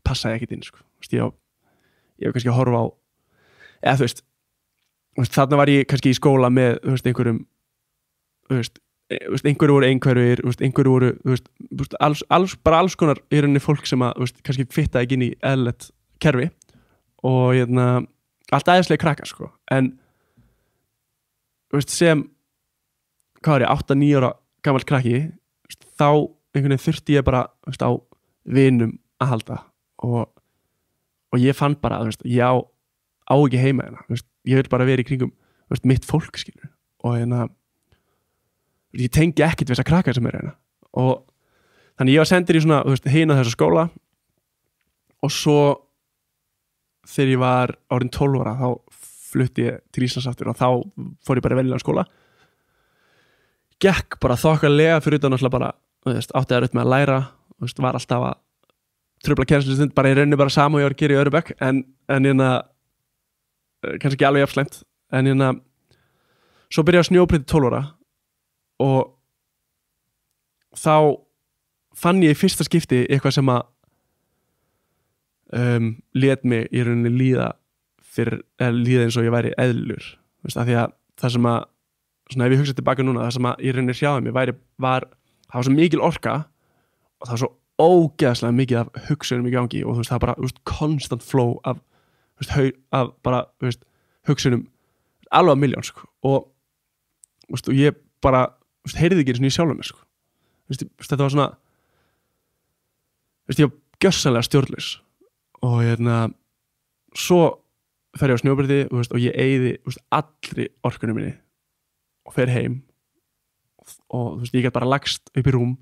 passaði ég ekkert inn sko. Ég var kannski að horfa á eða þú veist þarna var ég kannski í skóla með einhverjum einhverju voru einhverjir, einhverju voru alls konar í rauninni fólk sem að kannski fitta ekki inn í eðlilegt kerfi og allt æðislega krakka sko. En sem hvað var ég, 8-9 ára gamall krakki, þá einhvern veginn þurfti ég bara á vinum að halda og ég fann bara ég á ekki heima hérna, ég vil bara vera í kringum mitt fólk skilur og ég tengi ekkert við þessa krakka sem hérna og þannig ég var sendur í svona hina þessa skóla og svo þegar ég var orðin 12 ára þá flutti ég til Íslands aftur og þá fór ég bara í venjulegan skóla, gekk bara þokkalega fyrir utan alltaf bara átti að með að læra, var alltaf að trufla kennslustund, bara í rauninni bara sama og ég var að gera í öðru bekk en kannski ekki alveg jafn slæmt en svo byrjaði að snjóbreyta 12 ára og þá fann ég í fyrsta skipti eitthvað sem að lét mig í rauninni líða eins og ég væri eðlur af því að það sem að svona ef ég hugsa tilbaka núna, það sem að í rauninni hrjáði mig það var svo mikil orka og það var svo ógeðslega mikið af hugsunum í gangi og það var bara konstant flow af bara hugsunum alveg 1.000.000 sko. og ég bara heyrði ekki eins og ég sjálfum mér sko. Þetta var svona ég var gjörsamlega stjórnlaus og svo fer ég á snjóbretti og ég eyði allri orkunum minni og fer heim og ég gæti bara lagst upp í rúm,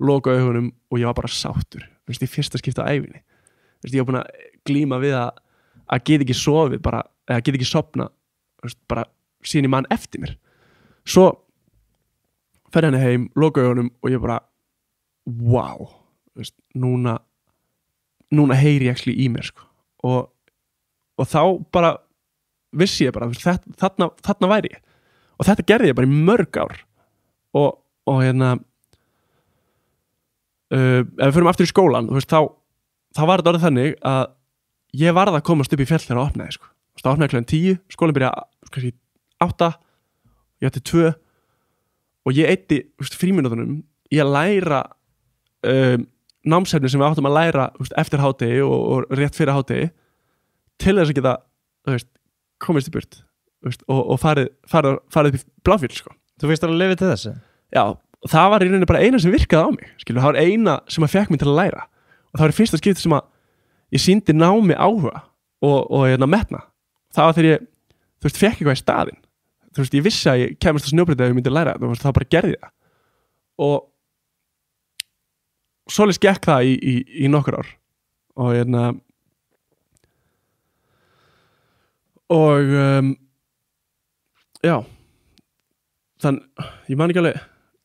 loka augunum og ég var bara sáttur í fyrsta skipti á ævinni. Ég var búin að glíma við að geta ekki sofið bara, eða geta ekki sofna bara síðan ég man eftir mér. Svo fer henni heim, loka augunum og ég bara wow, núna heyri ég actually í mér sko. og þá bara vissi ég bara þarna væri ég og þetta gerði ég bara í mörg ár og ef við förum aftur í skólan þá var þetta orðið þannig að ég varð að komast upp í fjall þegar það opnaði sko. Það opnaði klukkan 10, skólinn byrjaði kannski 8, ég átti 2 og ég eyddi frímínútunum í að læra námsefni sem við áttum að læra eftir hádegi og rétt fyrir hádegi til þess að geta komist í burt og farið upp í Bláfjöll sko. Þú finnst að lifa til þessu? Já, það var í rauninni bara eina sem virkaði á mig skilur, það var eina sem að fekk mig til að læra og það var í fyrsta skipti sem að ég sýndi námi áhuga og metna. Það var þegar ég fekk eitthvað í staðinn. Ég vissi að ég kemist að snjóbreyta ef ég myndi að læra það, það bara gerði það og svoleiðis gekk það í nokkur ár og já þannig, ég man ekki alveg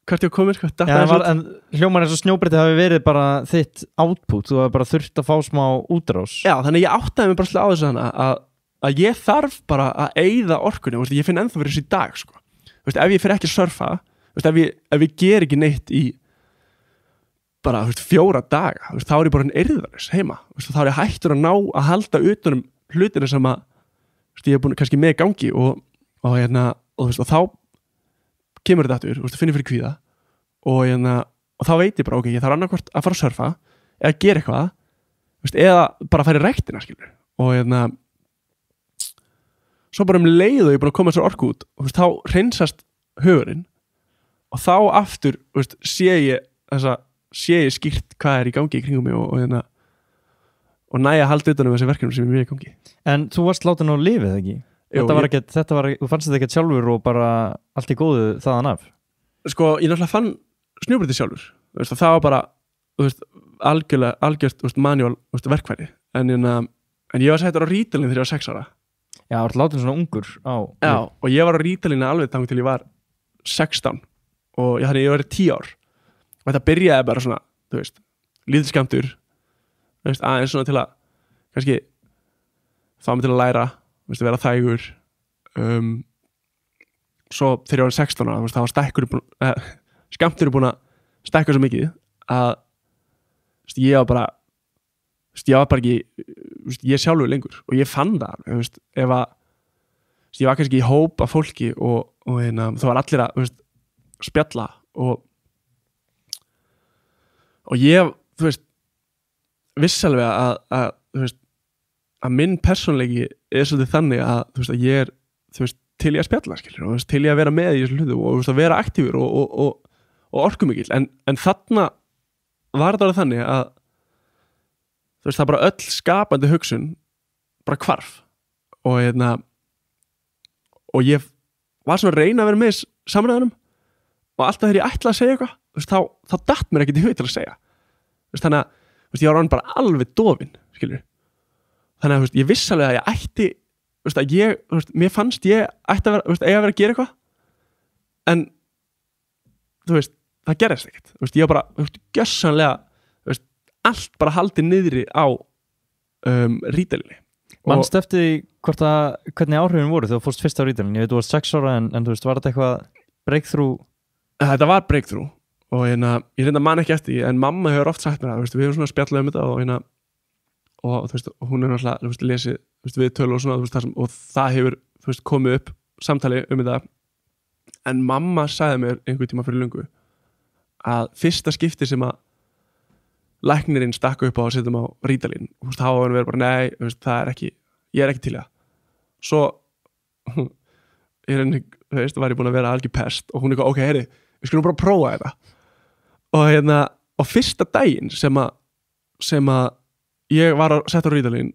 hvert ég komið en hljómar eins og snjóbreytti hafi verið bara þitt output, þú hafi bara þurft að fá smá útrás. Já, þannig ég áttaði mig bara slá á þessu að ég þarf bara að eyða orkunni, ég finn ennþá fyrir þessu í dag sko. Ef ég fyrir ekki að surfa ef ég ger ekki neitt í bara 4 daga, þá er ég bara eirðarlaus heima, þá er ég hættur að ná að halda utanum hlutina sem að ég er búin kannski með í gangi og þá kemur þetta aftur, finnir fyrir kvíða og þá veit ég bara ok, ég þarf annarkvort að fara að surfa eða gera eitthvað eða bara fara í ræktina skilur og svo bara leið og ég er búin að koma þessar orku út og þá hreinsast hugurinn og þá aftur sé ég skýrt hvað er í gangi í kringum mig og næja að halda utan um þessi verkefni sem er mjög í gangi. En þú varst látin á lifið ekki? Þú fannst þetta ekkert sjálfur og bara allt í góðu þaðan af? Sko, ég náttúrulega fann snjóbreytti sjálfur það var bara algjört manual verkfæri en ég var settur á Rítalín þegar ég var 6 ára. Já, þú ert látin svona ungur á. Já, og ég var á Rítalín alveg þangað til ég var 16 og þannig ég var 10 ár og þetta byrjaði bara svona, þú veist, lítill skammtur, þú veist, aðeins svona til að kannski fá mig til að læra, þú veist, vera þægur. Svo þegar ég var 16 ára, þá var skammturinn búin að stækka svo mikið að ég var bara ekki ég sjálfur lengur og ég fann það ef að ég var kannski í hóp af fólki og þá var allir að spjalla og ég viss alveg að minn persónleiki svolítið þannig að ég er til ég að spjalla skilur, og til ég að vera með í þessu hlutu og að vera aktífur og orkumikill en þarna var þetta þannig að það bara öll skapandi hugsun bara hvarf og ég var svona að reyna að vera með samræðunum og alltaf þegar ég ætlaði að segja eitthvað þá datt mér ekkert í hug til að segja þannig að ég var orðinn bara alveg dofinn skilur þannig að ég viss alveg að ég ætti að mér fannst ég ætti að vera að gera eitthvað en það gerðist ekkert ég var bara gjössanlega allt bara haldið niðri á Rítalíni. Manstu eftir því hvernig áhrifin voru þegar þú fórst fyrst á Rítalíni? Ég veit þú varst 6 ára en þú veist, var þetta eitthvað breakthrough? Þetta var breakthrough og ég reynda man ekki eftir því en mamma hefur oft sagt mér það, við hefum svona spjallað þetta og hún er náttúrulega lesið við tölu og svona og það hefur komið upp samtali þetta en mamma sagði mér einhvern tíma fyrir löngu að fyrsta skipti sem að læknirinn stakk upp á að setja á Rítalín þá var hann verið bara nei, það er ekki ég er ekki til það svo var ég búin að vera algjör pest og hún er ok, heyri, við skulum bara prófa þetta og fyrsta daginn sem að ég var að setja á Rítalín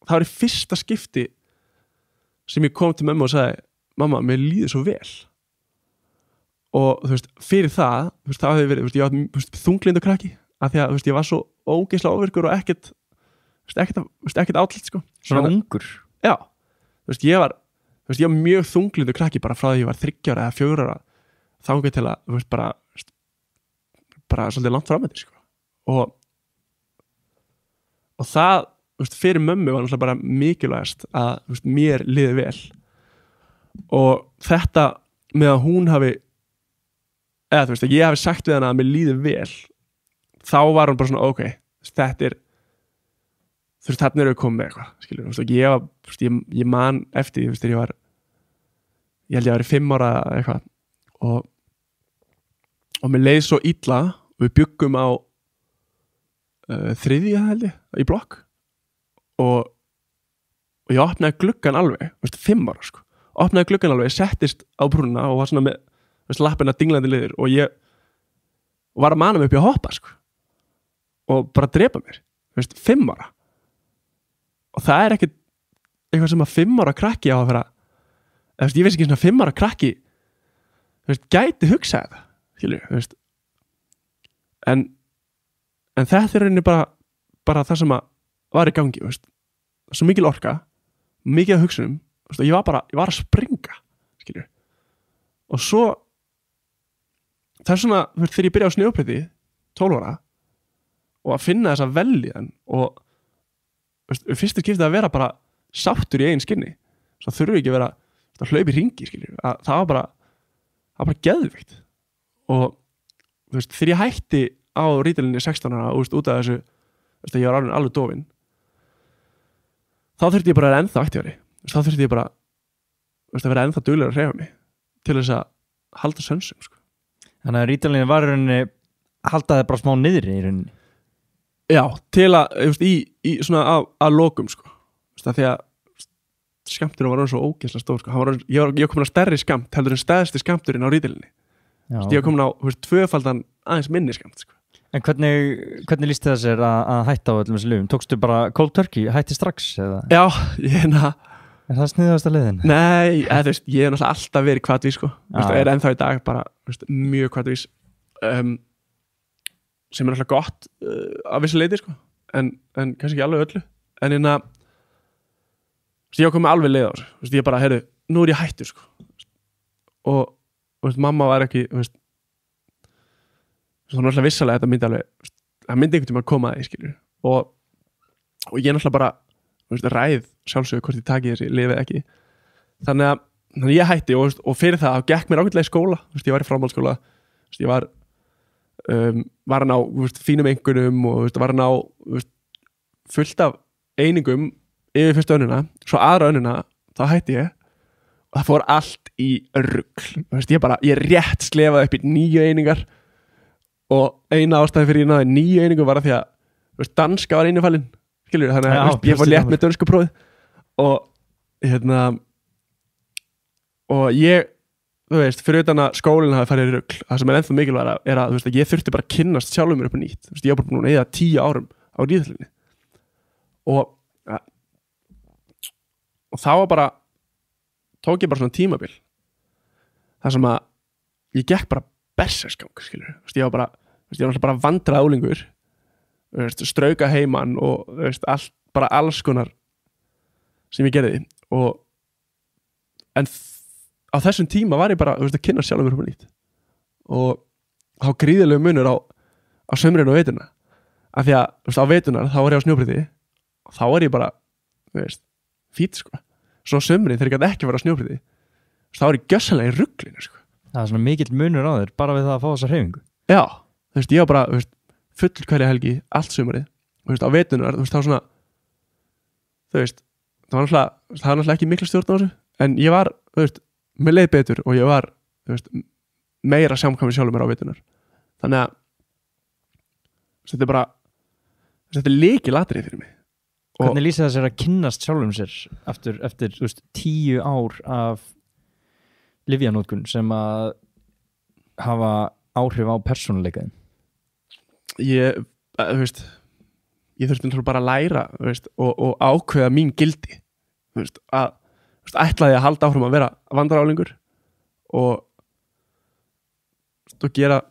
það var í fyrsta skipti sem ég kom til mömmu og sagði mamma, mér líður svo vel og fyrir það það hefði verið, ég var þunglindur krakki af því að ég var svo ógeðslega óvirkur og ekkert átlitt sko. Svona ungur? Já, ég var mjög þunglindur krakki bara frá því ég var 3 ára eða 4 ára þangað til að bara svolítið langt fram með því sko. og það fyrir mömmu var náttúrulega bara mikilvægast að mér liði vel og þetta með að hún hafi eða ég hafi sagt við hana að mér líði vel þá var hún bara svona ok þetta þarna erum við komið með eitthvað skilur, ég man eftir því þegar ég held ég að vera 5 ára eitthvað og mér leið svo illa og við byggum á 3. held ég í blokk og ég opnaði gluggan alveg 5 ára sko, opnaði gluggan alveg settist á brúnna og var svona með lappina dinglandi liður og ég var að mana mig upp í að hoppa sko og bara drepa mér 5 ára og það er ekkert eitthvað sem að 5 ára krakki á að vera ég veist ekki svona 5 ára krakki gæti hugsað þetta skilur, en þetta er rauninni bara það sem að var í gangi svo mikil orka mikið af hugsunum ég var að springa skilur og svo það er svona þegar ég byrja á snjóbretti 12 ára og að finna þessa velíðan og fyrstu skiptið að vera bara sáttur í eigin skinni svo þurfi ekki að vera að hlaupa í hringi það var bara geðvikt og þegar ég hætti á Rítalíni 16 ára út af þessu ég var alveg dofinn þá þurfti ég bara að vera ennþá aktífari þá þurfti ég bara að vera ennþá duglegur að hreyfa mig til þess að halda sönsum sko. Þannig að Rítalíni var í rauninni haldaði bara smá niðri í rauninni. Já, til að í svona að lokum sko. Því að skammturinn var svo ógeðslega stór sko. Ég var komin á stærri skammt heldur en stærsti skammturinn á Rítalíni. Ég var komin á 2-faldan aðeins minni skammt sko. En hvernig líst það sér að hætta á öllum þessu lyfjum? Tókstu bara cold turkey, hætti strax? Eða? Já, Er það sniðasta leiðin? Nei, ég hef náttúrulega alltaf verið hvatvís sko. Er ennþá í dag bara mjög hvatvís sem alltaf gott af vissu leiti sko. en kannski ekki alveg öllu en ég kom með alveg leið á þessu ég bara, heyrðu, nú ég hættur sko. og mamma var ekki það var alltaf vissalega þetta myndi alveg það myndi einhvern tímann að koma að því skilur og ég náttúrulega bara ræð sjálfsögur hvort ég taki þessi lifið ekki þannig að ég hætti og fyrir það gekk mér ágætlega í skóla ég var í framhaldsskóla ég var að ná fínum einhverjum og var að ná fullt af einingum yfir fyrstu önnuna svo aðra önnuna, þá hætti ég og það fór allt í rugl ég rétt slefaði upp í 9 einingar og eina ástæði fyrir ég náði 9 einingum var að því að danska var innifalinn skilur, þannig að ég fór létt með dönsku prófið og ég fyrir utan að skólinn hafi farið í rugl það sem ennþá mikilvægt er að ég þurfti bara að kynnast sjálfum mér upp á nýtt ég var bara búin að eyða 10 árum á ríðhöllinni og þá var bara tók ég bara svona tímabil þar sem að ég gekk bara berserksgang skilur, ég var bara vandrað úlingur strauka heiman og bara alls konar sem ég gerði en á þessum tíma var ég bara að kynna sjálfur mér upp á nýtt og þá gríðilegu munur á sömrinu og veturna af því að á veturnar þá var ég á snjóbretti og þá var ég bara fít sko svo sömrið þegar ég gæti ekki vera á snjóbretti þá var ég gjössalega í ruglinu sko. Það er svona mikill munur á þér bara við það að fá þessa hreyfingu já, ég var bara full hverja helgi allt sömrið á veturnar þá svona það var náttúrulega ekki mikla stjórn á þessu en ég var mér leið betur og ég var meira samkvæmur sjálfur mér á veturnar þannig að þetta er lykilatriði fyrir mig Hvernig lýsir það sér að kynnast sjálfum sér eftir 10 ár af lyfjanótkun sem að hafa áhrif á persónuleikaðin ég þurfti bara að læra og ákveða mín gildi að ætlaði að halda áfram að vera vandræðaálingur og gera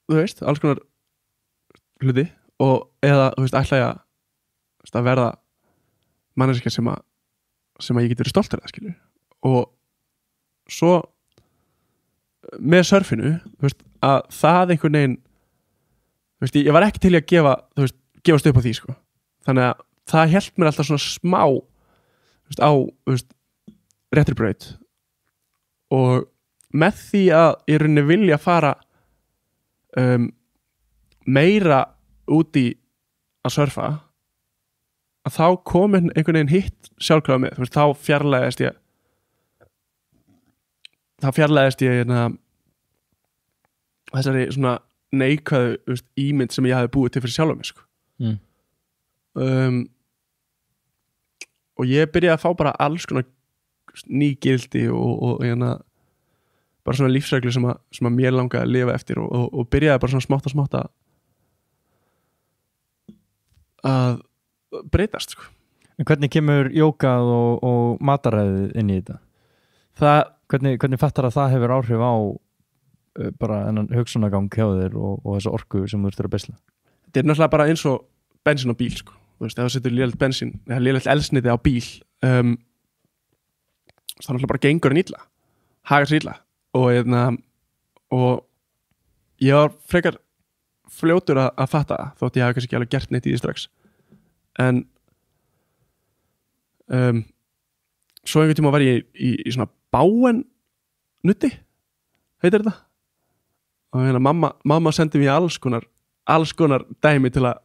alls konar hluti og eða ætlaði að verða manneskja sem að ég geti verið stoltur af skilur og svo með surfinu að það einhvern veginn ég var ekki til í að gefast upp á því sko. þannig að það hélt mér alltaf svona smá á réttri braut og með því að ég rauninni vilja fara meira út í að surfa að þá kom einhvern veginn hitt sjálfkrafa með þá fjarlæðist ég þessari svona neikvæðu ímynd sem ég hafi búið til fyrir sjálf mig sko. Og ég byrjaði að fá bara alls konar ný gildi og bara svona lífsreglu sem að mér langaði að lifa eftir og byrjaði bara svona smátt að breytast sko. En hvernig kemur jókað og mataræðið inn í þetta? Hvernig fattar að það hefur áhrif á bara enn hugsunagang hjá þér og þessa orku sem þú þurftir að beisla? Þetta er náttúrulega bara eins og bensín á bíl sko. Ef það setur lélegt bensín eða lélegt eldsneyti á bíl þá náttúrulega bara gengur hann illa hagar sér illa og ég var frekar fljótur að fatta þótt ég hafi kannski ekki alveg gert neitt í því strax en svo einhvern tíma var ég í svona báen nutti heitir þetta og mamma sendi mér alls konar dæmi til að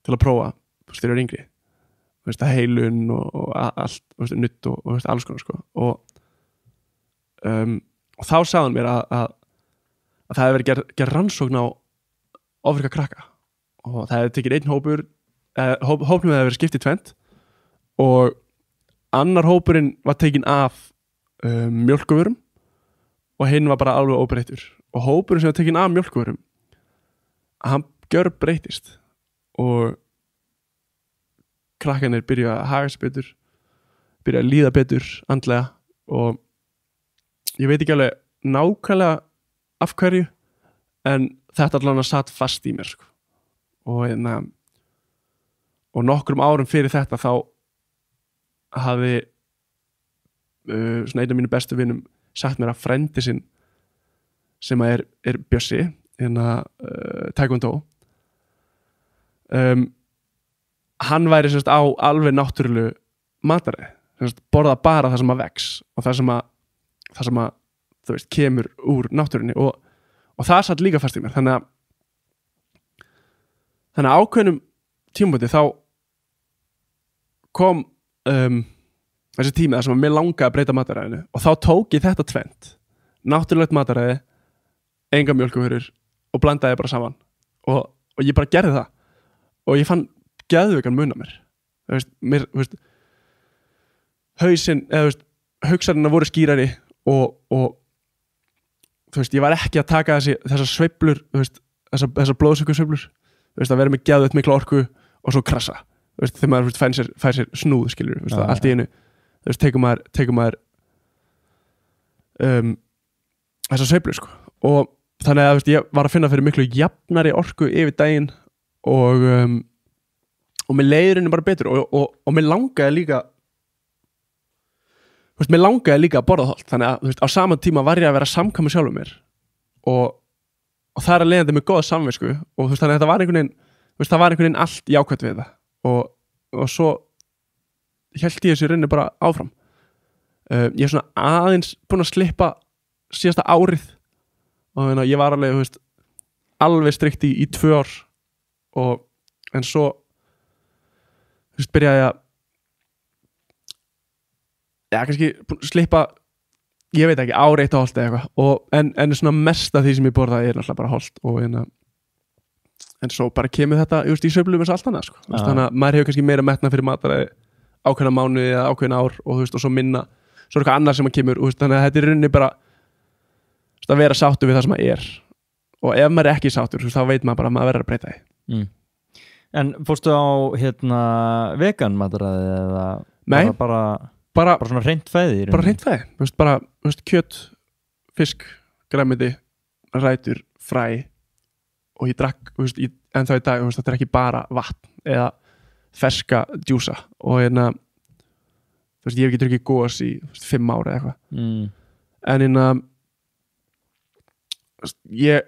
til að prófa þegar ég er yngri heilun og allt nutt og alls konar sko. og þá sagði hann mér að það hefði verið gerð rannsókn á ofvirka krakka og það hefði tekið einn hópur hópnum hefði verið skipt í tvennt og annar hópurinn var tekin af mjólkuvörum og hinn var bara alveg óbreyttur og hópurinn sem var tekin af mjólkuvörum hann gjör breytist og krakkanir byrja að haga sig betur byrja að líða betur andlega og ég veit ekki alveg nákvæmlega af hverju en þetta allan að satt fast í mér sko. og nokkrum árum fyrir þetta þá hafði svona einn af mínu bestu vinum sagt mér að frendi sinn sem er Bjössi taekwondo hann væri semst á alveg náttúrulegu mataræði, semst borða bara það sem að vex og það sem að þú veist, kemur úr náttúrunni og það satt líka fast í mér þannig að ákveðnum tímabúti þá kom þessi tími þar sem að mér langaði að breyta mataræðinu og þá tók ég þetta tvennt náttúrulegt mataræði, enga mjólkurvörur og blandaði bara saman og ég bara gerði það og ég fann geðveikan mun á mér þú veist hausinn eða hugsanirna voru skýrari og þú veist, ég var ekki að taka þessar sveiflur, þú veist, þessar blóðsökursveiflur, þú veist, að vera með geðveikt mikla orku og svo krassa, þú veist, þegar maður fær sér snúð, skilur, þú veist, allt í einu, þú veist, tekur maður þessar sveiflur, sko, og þannig að, þú veist, ég var að finna fyrir miklu jafnari orku yfir daginn og mér leiður henni bara betur og mér langaði líka þú veist, mér langaði líka að borða hollt þannig að, þú veist, á saman tíma var ég að vera samkvæmur sjálfum mér og það er að leiðandi með góða samvisku og þú veist, þannig að þetta var einhvern veginn þú veist, það var einhvern veginn allt jákvætt við það og svo hélt ég þessu rauninni bara áfram ég er svona aðeins búin að slippa síðasta árið og ég var alveg, þú veist, alveg strikt í 2 ár en svo þú veist, byrjaði að kannski slippa ég veit ekki, áreitt og holt eða eitthvað en svona mest af því sem ég borðaði er náttúrulega bara holt og en svo bara kemur þetta just, í sveiflum eins og allt annað sko. Þannig að maður hefur kannski meira metna fyrir mataræði ákveðna mánuði eða ákveðna ár og, þú veist, og svo minna, svo er eitthvað annað sem að kemur þannig að þetta er rauninni bara að vera sáttur við það sem maður er og ef maður er ekki sáttur þá veit maður bara að maður verður að breyta því En fórstu á vegan mataræði eða Nei, bara svona hreint fæði bara hreint fæði, þú veist, kjöt fisk, grænmeti rætur, fræ og ég drakk, þú veist, en þá í dag þú veist, þetta er ekki bara vatn eða ferska djúsa og þú veist, ég hef ekki drukkið gos í 5 ára eða eitthvað en ég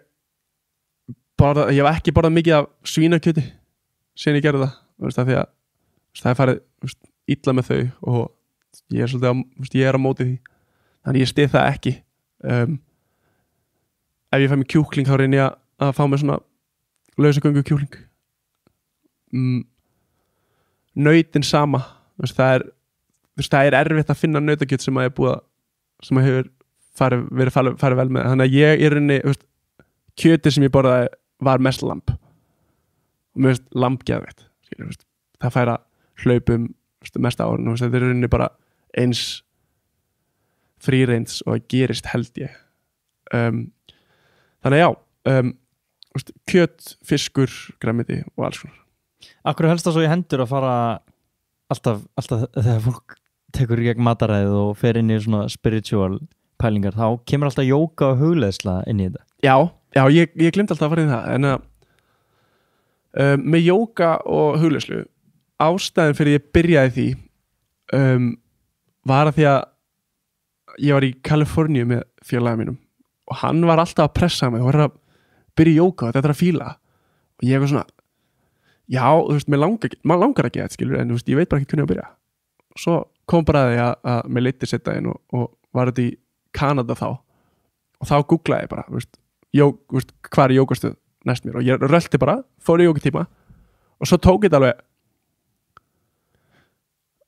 hef ekki borðað mikið af svínakjöti síðan ég gerði það, þú veist, af því að það er farið, þú veist, illa með þau og ég er svolítið ég er á móti því þannig ég stið það ekki ef ég fæ mig kjúkling þá reyni ég að fá mig svona lausagöngu kjúkling nautin sama það er erfitt að finna nautakjöt sem að hefur farið vel með þannig að ég er reyni kjötið sem ég borðaði var mest lamb og mér finnst lamb geðveikt það fær að hlaupum mest árun og þetta er rauninni bara eins fríreins og það gerist held ég þannig já kjöt, fiskur, grænmeti og alls svona. Akkur helst það svo í hendur að fara alltaf þegar fólk tekur í gegn mataræðið og fer inn í svona spiritual pælingar, þá kemur alltaf jóga og hugleiðsla inn í þetta. Já, ég gleymdi alltaf að fara inn í það en með jóga og hugleiðslu ástæðin fyrir ég byrjaði því var að því að ég var í Kaliforníu með félaga mínum og hann var alltaf að pressa mig og var að byrja í jóga og þetta er að fíla og ég var svona já, þú veist, maður langar ekki þetta skilur en þú veist, ég veit bara ekki hvernig að byrja svo kom bara því að mér leiti setja inn og var þetta í Kanada þá og þá googlaði ég bara hvað er jógastöð næst mér og ég rölti bara, fór í jógatíma og svo tók þetta alveg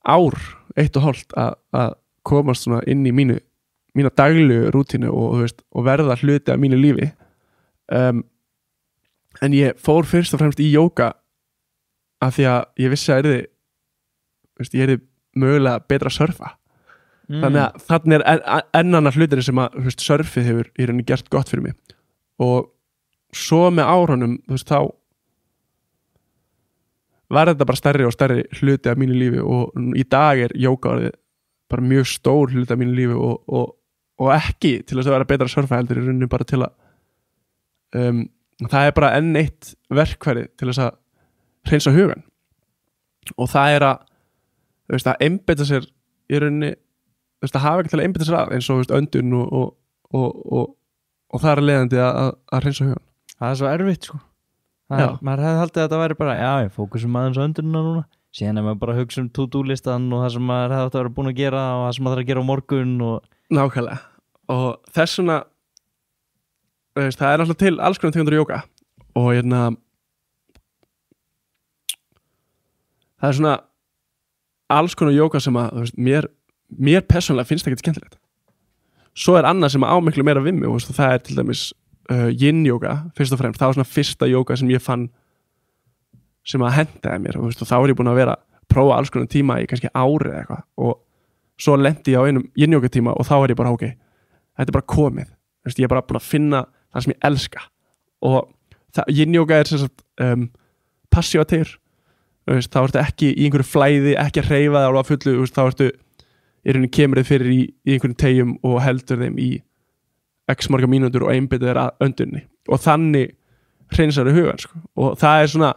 ár, 1,5 að komast svona inn í mína daglegu rútínu og, þú veist, og verða hluti af mínu lífi en ég fór fyrst og fremst í jóga af því að ég vissi að ég yrði mögulega betra að surfa þannig að þannig er enn hlutinni sem að, þú veist, surfið hefur í rauninni gert gott fyrir mig og svo með árunum, þú veist, þá var þetta bara stærri og stærri hluti af mínu lífi og í dag er jóga orðið bara mjög stór hluti af mínu lífi og og ekki til þess að vera betra að surfa heldur í rauninni bara til að það bara enn eitt verkfæri til þess að hreinsa hugan og það að einbeita sér í rauninni að hafa ekki til að einbeita sér að eins og öndun og það leiðandi að hreinsa hugan. Það svo erfitt sko. Maður hefði haldið að þetta væri bara ég fókusum aðeins á öndunina núna síðan maður bara hugsa to-do listan og það sem maður hefði átt að vera búin að gera og það sem maður þarf að gera á morgun Nákvæmlega og þess vegna það alltaf til alls konar tegundur jóga og það svona alls konar jóga sem að mér persónulega finnst það ekki skemmtilegt svo annað sem á miklu meira við mig og það til dæmis yin jóga fyrst og fremst, það var svona fyrsta jóga sem ég fann sem að hendaði mér og þá ég búin að vera prófa alls konar tíma í kannski ári eða eitthvað og svo lendi ég á einum yin jóga tíma og þá ég bara ok, þetta bara komið ég bara búin að finna það sem ég elska og yin jóga sem sagt passíva tegur þá ertu ekki í einhverju flæði ekki að hreyfa það alveg að fullu þá ertu í rauninni kemur þið fyrir í einhverjum tegjum og heldur þeim í x marga mínútur og einbyttu þér að öndunni og þannig hreinsar þau hugan sko. og það svona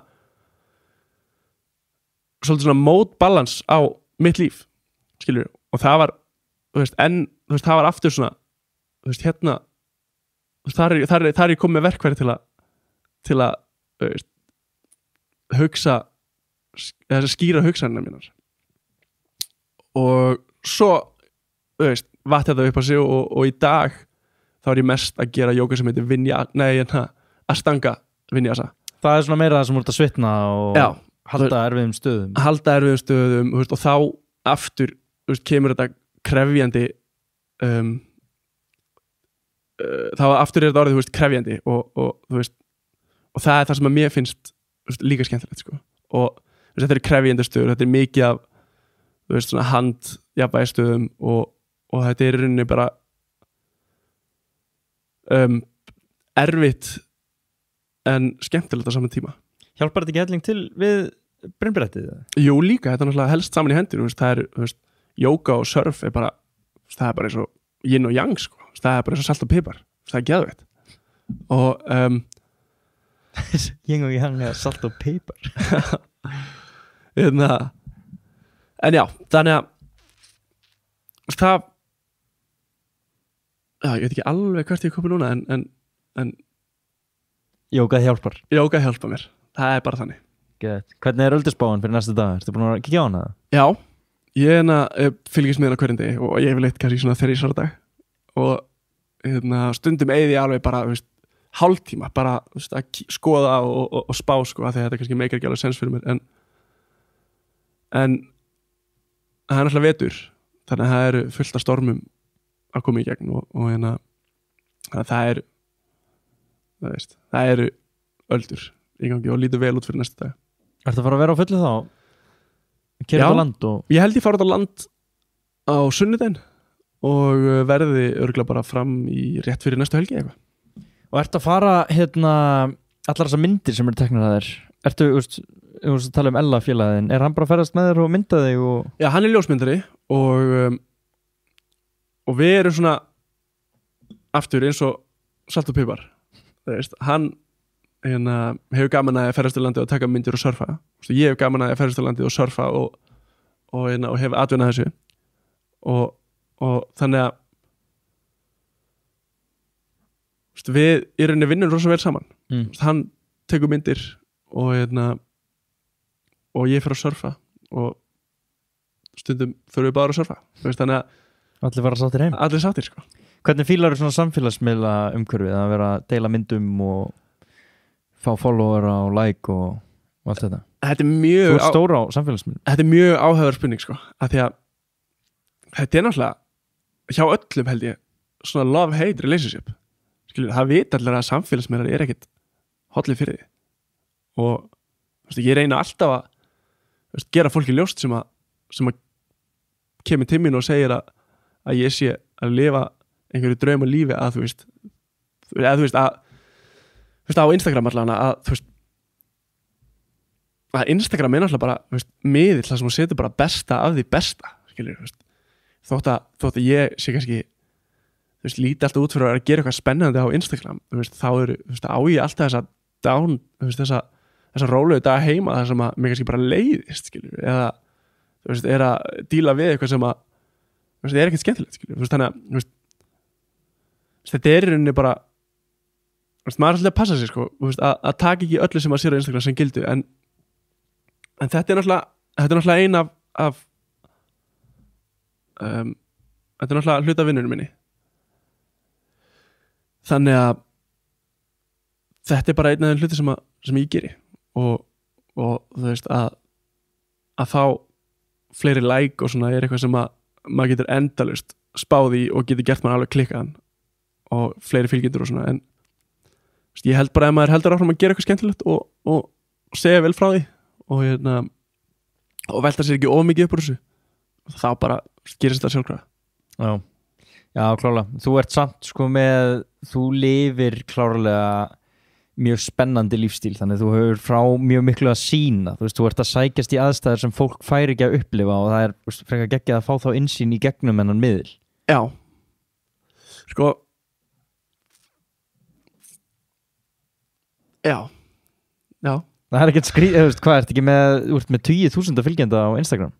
svolítið svona mótbalans á mitt líf skilur og það var það var aftur svona hérna þar ég kom með verkfæri til að hugsa eða skýra hugsanina mínar og svo vatt þetta upp á sig og í dag þá ég mest að gera jóga sem heitir Ashtanga Vinyasa. Það svona meira það sem voru að svitna og halda erfiðum stöðum og þá aftur kemur þetta krefjandi þá aftur þetta orðið krefjandi og það það sem að mér finnst líka skemmtilegt sko. og þetta krefjandi stöður, þetta mikið af svona handjafnvægisstöðum og þetta í rauninni bara erfitt en skemmtilegt á saman tíma. Hjálpar þetta ekki helling til við brinnbrettið? Jú líka, þetta náttúrulega helst saman í hendur það jóga og surf bara það bara eins og yin og yang sko. það bara eins og salt og pipar það geðveitt og yin og yang eða salt og pipar en já, þannig að það ég veit ekki alveg hvert ég komið núna en jóga hjálpa mér, það bara þannig. Get. Hvernig öldurspáin fyrir næsta dag? Ertu búin að kíkja á hana? Já, ég fylgist með hana hverjum degi og ég vil eitt kannski svona 3 dag og stundum eyði ég alveg bara hálftíma bara að skoða og spá sko að þetta kannski meikar ekki alveg sens fyrir mér en það náttúrulega vetur þannig að það eru fullt af stormum að koma í gegn og það eru öldur í gangi og lítur vel út fyrir næsta dag. Ertu að fara að vera á fullu þá? Keyra út á land ég held ég fara út á land á sunnudaginn og verði örugglega bara fram í rétt fyrir næstu helgi eitthvað. Og ertu að fara allar þessar myndir sem eru teknar að þér ertu að tala Ella félagin hann bara að ferðast með þér og mynda þig Já, hann ljósmyndari og við erum svona aftur eins og salt og pipar hann hefur gaman að ferðast til landi og taka myndir og surfa ég hef gaman að ferðast til landi og surfa og hef atvinnað þessu og þannig að við í rauninni vinnum rosa vel saman hann tekur myndir og ég fer að surfa og stundum fyrir við bara að surfa þannig að allir fara sáttir heim allir sáttir sko. Hvernig fílar þú svona samfélagsmiðla umhverfið að vera að deila myndum og fá follower og like og allt þetta? Þetta er mjög þú ert stór á samfélagsmiðlum þetta er mjög áhugaverð spurning sko af því að þetta náttúrulega hjá öllum held ég svona love-hate relationship það veit allir að samfélagsmiðlar ekkert hollið fyrir því og ég reyna alltaf að gera fólki ljóst sem að kemur til mín og segir að ég sé að lifa einhverju drauma lífi að þú veist á Instagram allavega að Instagram er náttúrulega bara miðill þar sem hún setur bara besta af því besta skilur, þótt að ég sé kannski þú veist, líti alltaf út fyrir að vera að gera eitthvað spennandi á Instagram, þú veist, þá eru, þú veist, á ég alltaf þessa down, þú veist, þessa rólegu dag heima þar sem að mér kannski bara leiðist, skilur, eða, þú veist, er að díla við eitthvað sem að, þú veist, er ekkert skemmtilegt, skilur, þú veist, þannig að, þú veist, þetta er í rauninni bara, þú veist, maður er alltaf að passa sig, sko, þú veist, að taka ekki öllu sem að sér á Instagram sem gildu, en þetta er náttúrulega ein af þetta er náttúrulega hluta af vinnunum minni. Þannig að þetta er bara einn af þeim hluti sem ég geri og þú veist að fá fleiri like og svona er eitthvað sem að maður getur endalaust spáð í og getur gert maður alveg klikkaðan og fleiri fylgjendur og svona, en veist, ég held bara að maður heldur áfram að gera eitthvað skemmtilegt og segja vel frá því og velta sér ekki of mikið upp úr þessu, þá bara gerist þetta sjálfkrafa. Já, klálega. Þú ert samt sko þú lifir klárlega mjög spennandi lífstíl, þannig þú hefur frá mjög miklu að sýna, þú veist, þú ert að sækjast í aðstæður sem fólk fær ekki að upplifa og það er frekar geggjað að fá þá innsýn í gegnum hennan miðil. Já, sko Já Það er ekkert hvað ert ekki með, þú ert með 20.000 fylgjenda á Instagram?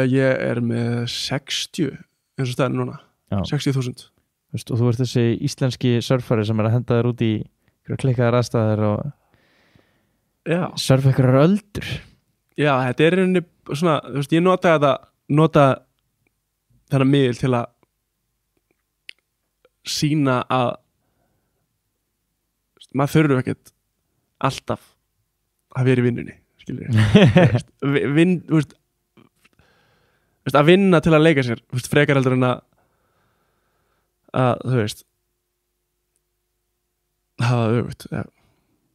Ég er með 60 eins og staðin núna. 60.000. Og þú ert þessi íslenski surfari sem er að henda þér út í klikkaðar aðstæður og surfa einhverjar öldur. Já, þetta er einhvernig svona, þú veist, ég nota þennan miðil til að sýna að maður þurfi ekkert alltaf að vera í vinnunni, skilur þú veist, að vinna til að leika sér, þú veist, frekar heldur en að þú veist hafa öfugt,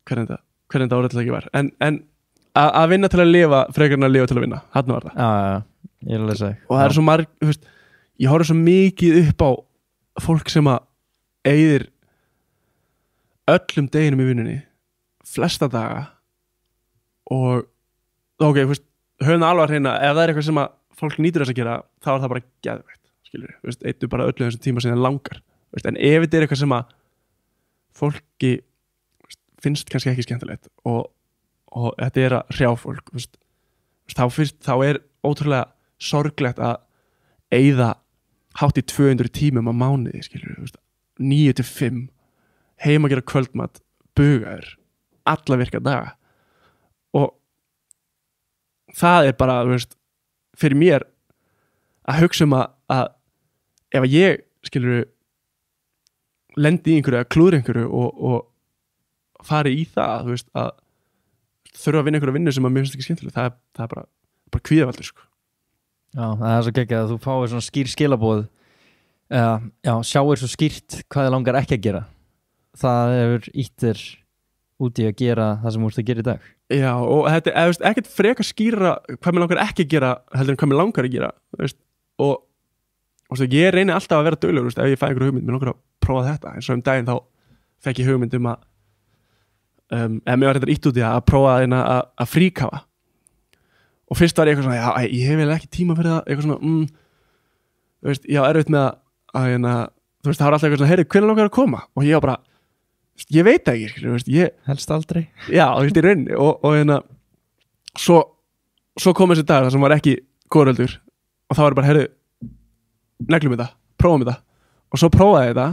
hvernig þetta árættilega ekki var, en að vinna til að lifa frekar en að lifa til að vinna, hann var það. Já, ég er alveg að segja. Og það er svo marg, þú veist, ég horf svo mikið upp á fólk sem að eyðir öllum deginum í vinnunni flesta daga og ok, þú veist, höfum það alveg að reyna, ef það er eitthvað sem að fólk nýtur þess að gera, þá er það bara geðveikt, skilur, þú veist, eittu bara öllu þessum tíma sem það langar, veist, en ef þetta er eitthvað sem að fólki finnst kannski ekki skemmtilegt og þetta er að hrjá fólk, veist, þá er ótrúlega sorglegt að eyða hátt í 200 tímum á mánuði, skilur, veist, 9-5 heim að gera kvöldmat, bugaður alla virka daga og það er bara, þú veist, fyrir mér að hugsa að ef ég, skilur, lendi í einhverju eða klúður einhverju og fari í það, þú veist, að þurfa að vinna einhverju vinnu sem að mér finnst ekki skemmtileg, það er bara kvíðavaldur, sko. Já, það er svo geggjað að þú fáir svona skýr skilaboð sjáir svo skýrt hvað þið langar ekki að gera, það hefur ýttir út í að gera það sem þú ert að gera í dag. Já, og þetta er ekkert frekar skýra hvað mér langar ekki að gera heldur en hvað mér langar að gera, veist, og ég reyni alltaf að vera duglegur, veist, ef ég fæ einhverju hugmynd, mér langar að prófa þetta, eins og daginn þá fekk ég hugmynd að ef mér var þetta ítt út í að prófa að fríkafa og fyrst var ég eitthvað svona, já, ég hef vel ekki tíma fyrir það, eitthvað svona þú veist, ég var erfitt með að þú veist, það var alltaf eitthvað svona, heyrðu, hvernig langar að koma og ég var bara, ég veit það ekki, veist, helst aldrei. Já, þú veist, í rauninni og svo kom þessi dag þar sem var ekki góðröldur og þá var ég bara, heyrðu, neglum þetta, prófum þetta og svo prófaði ég þetta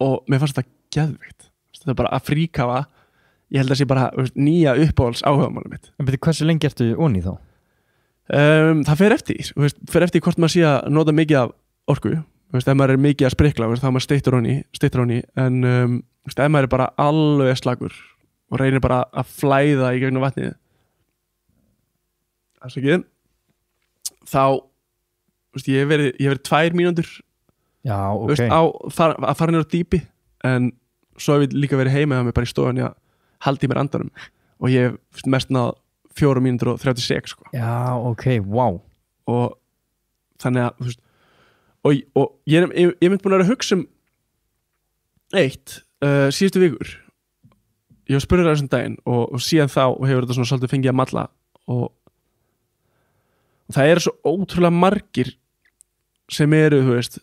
og mér fannst þetta geðveikt, þetta er bara að fríkafa, ég held að sé bara, veist, nýja uppáhalds áhugamálum mitt. En betur, hversu lengi ertu onni þá? Það fer eftir, fer eftir hvort maður sé að nota mikið af orku, veist, ef maður er mikið að sprikla, veist, þá maður steyttur honni, en veist, ef maður er bara alveg slagur og reynir bara að flæða í gegnum vatnið afsakið, þá veist, ég hef verið 2 mínútur veist, að fara niður á dýpi, en svo hef ég líka verið heima með bara í stofunni að halda í mér andanum og ég hef mest náð 4 mínútur og 36 sko. Já, ok, wow. Og þannig að þú veist, og ég mynd búin að vera að hugsa eitt síðustu vikur, ég var spurður þessum daginn og síðan þá hefur þetta svona svolítið fengið að malla og það eru svo ótrúlega margir sem eru, þú veist,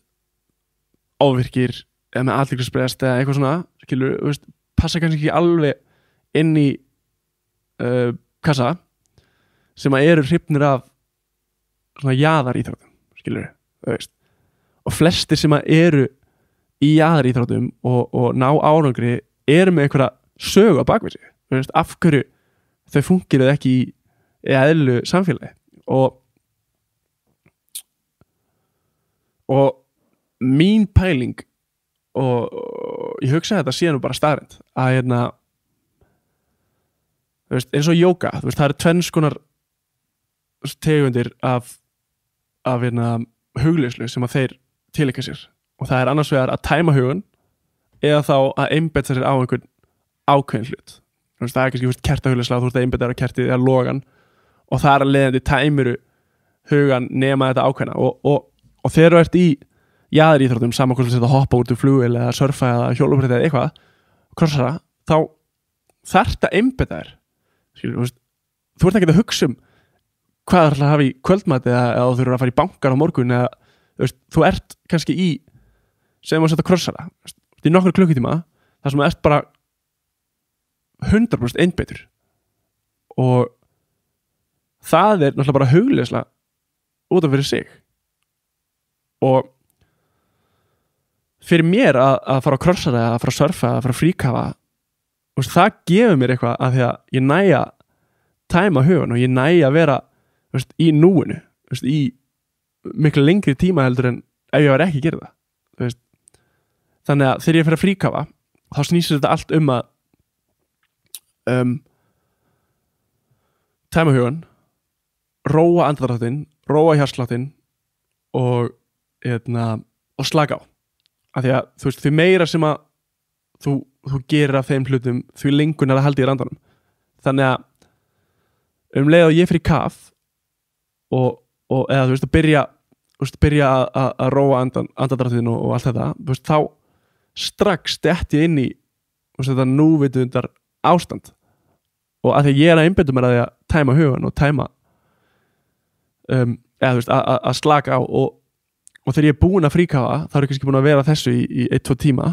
ofvirkir eða með athyglisbrest eða eitthvað svona skilur, passa kannski ekki alveg inn í kassa sem að eru hrifnir af svona jaðaríþróttum skilur, og flestir sem að eru í jaðaríþróttum og ná árangri eru með einhverja sögu á bakvið sig, af hverju þau fungiruð ekki í eðlu samfélagi og mín pæling og ég hugsa þetta sé nú bara staðreynd að eins og jóga, það eru tvenns konar tegundir af hugleiðslu sem að þeir tileinka sér og það er annars vegar að tæma hugan eða þá að einbeita sér á einhvern ákveðin hlut. Það er kannski kertahugleiðsla, þú ert að einbeita þér á kertið eða logan og það er að leiðandi tæmiru hugan nema þetta ákveðna og þegar þú ert í jaðaríþróttum saman hvort þú setja að hoppa út úr flugvél eða surfa eða hjólabretti eða eitthvað krossara, þá þarft að einbeita þér. Þú ert ekki að hugsa hvað það er að hafa í kvöldmat eða þú eru að fara í bankar á morgun eða þú ert kannski í sem að setja krossara í nokkur klukkutíma þar sem þú ert bara 100% einbeitur og það er náttúrulega bara hugleiðsla út af fyrir sig og fyrir mér að fara á krossara eða að fara að surfa eða að fara að fríkafa það gefur mér eitthvað að því að ég næ að tæma hugan og ég næ að vera í núinu í miklu lengri tíma heldur en ef ég var ekki að gera það þannig að þegar ég fer að fríkafa þá snýsir þetta allt að tæma hugan róa andardráttinn, róa hjartsláttinn og slaka á af því að því meira sem að þú gerir af þeim hlutum því lengur er að halda í randanum þannig að leið og ég fyrir kaf og eða byrja að róa andardráttinn og allt þetta þá strax detti inn í þetta núvitundar ástand og að því ég er að einbeita mér að því að tæma hugan og tæma að slaka á og þegar ég er búin að fríkafa þá er ég kannski búin að vera þessu í 1-2 tíma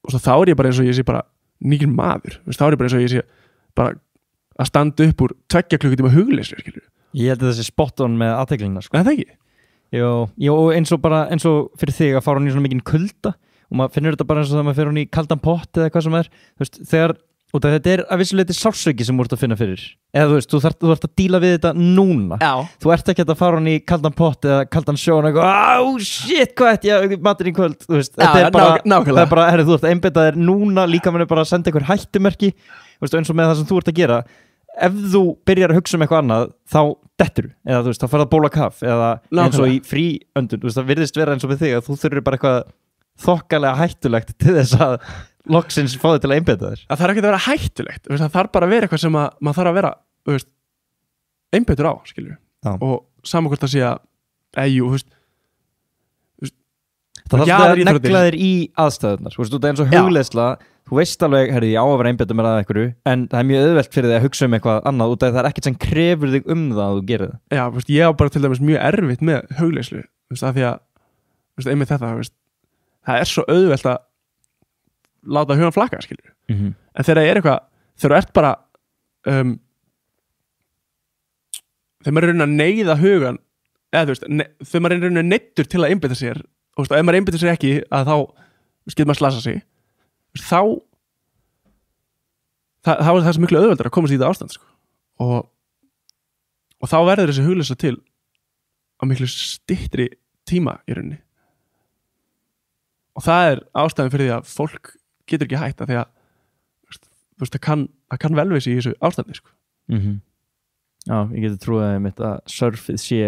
og þá er ég bara eins og ég sé bara nýr maður, þá er ég bara eins og ég sé bara að standa upp úr 2 klukkutíma hugleiðslu skilur. Ég held að þessi spot on með athyglinna Er það ekki? Jó, eins og fyrir þig að fara hún í svona mikinn kulda og maður finnur þetta bara eins og þegar maður fyrir hún í kaldan pott eða hvað sem er þegar og þetta er að vissuleiti sársauki sem þú ert að finna fyrir eða þú ert að díla við þetta núna. Já. Þú ert ekki að fara hann í kaldan pott eða kaldan sjó og eitthvað, shit, hvað ætti ég matur í kvöld, þetta er bara það er bara, þú ert að einbeita þér núna líka mann er bara að senda einhver hættumerki eins og með það sem þú ert að gera ef þú byrjar að hugsa eitthvað annað þá dettur eða þá ferð að bóla kaff eða eins og í fríöndun það virðist vera eins og við þig að þú þurfir bara eitthvað þokkalega hættulegt til þess að loksins fá þig til að einbeita þér. Það þarf ekki að vera hættulegt, það þarf bara að vera eitthvað sem maður þarf að vera einbeitur á, skilur og saman hvort að sé að það þarf að negla þér í aðstæðunar það er eins og hugleiðsla þú veist alveg, herri, ég á að vera einbeita mér að einhverju en það er mjög auðvelt fyrir þig að hugsa eitthvað annað út af það er ekkert sem krefur þig það að þú gerir það. Já, ég á bara til dæmis mjög erfitt með hugleiðslu af því að einmitt þetta það er svo auðvelt að láta hugan flakka skilur en þegar það er eitthvað þegar þú ert bara þegar maður er raunin að neyða hugan eða þegar maður er raunin að neyddur til að einbeita sér og ef maður einbeitir sér ekki að þá getur maður slasa sig þá er það svo miklu auðveldar að komast í þetta ástand og þá verður þessi hugleysla til á miklu styttri tíma í rauninni og það er ástæðan fyrir því að fólk getur ekki hætt að því að það kann velvisi í þessu ástandi Já, ég getur trúið að surfið sé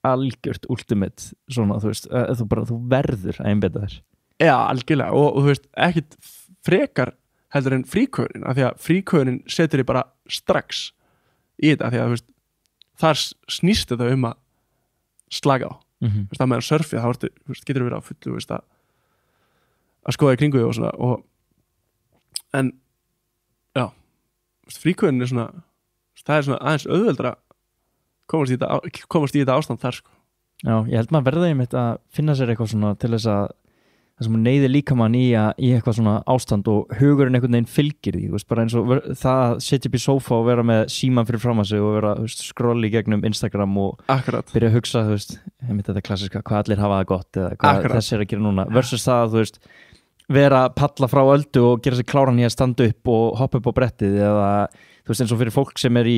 algjört ultimate svona, þú verður að einbeita þér. Já, algjörlega og þú veist, ekkit frekar heldur en fríkvöðunin af því að fríkvöðunin setur þig bara strax í þetta af því að þar snýst þetta að slaka á það meðan surfið, þá getur við verið á fullu að skoða í kringu þig og svona en já, fríkvöðunin er svona það er svona aðeins auðveldra komast í þetta ástand þar Já, ég held maður verði einmitt að finna sér eitthvað svona til þess að það sem neyðir líkamann í eitthvað svona ástand og hugurinn einhvern veginn fylgir því, þú veist, bara eins og það að sitja upp í sófa og vera með síman fyrir fram að sig og vera, þú veist, skrolli gegnum Instagram og byrja að hugsa, þú veist, þetta klassiska, hvað allir hafa það gott eða hvað þessi að gera núna, versus það að, þú veist, vera að palla frá öldu og gera sér kláran í að standa upp og hoppa upp á brettið eða, þú veist, eins og fyrir fólk sem í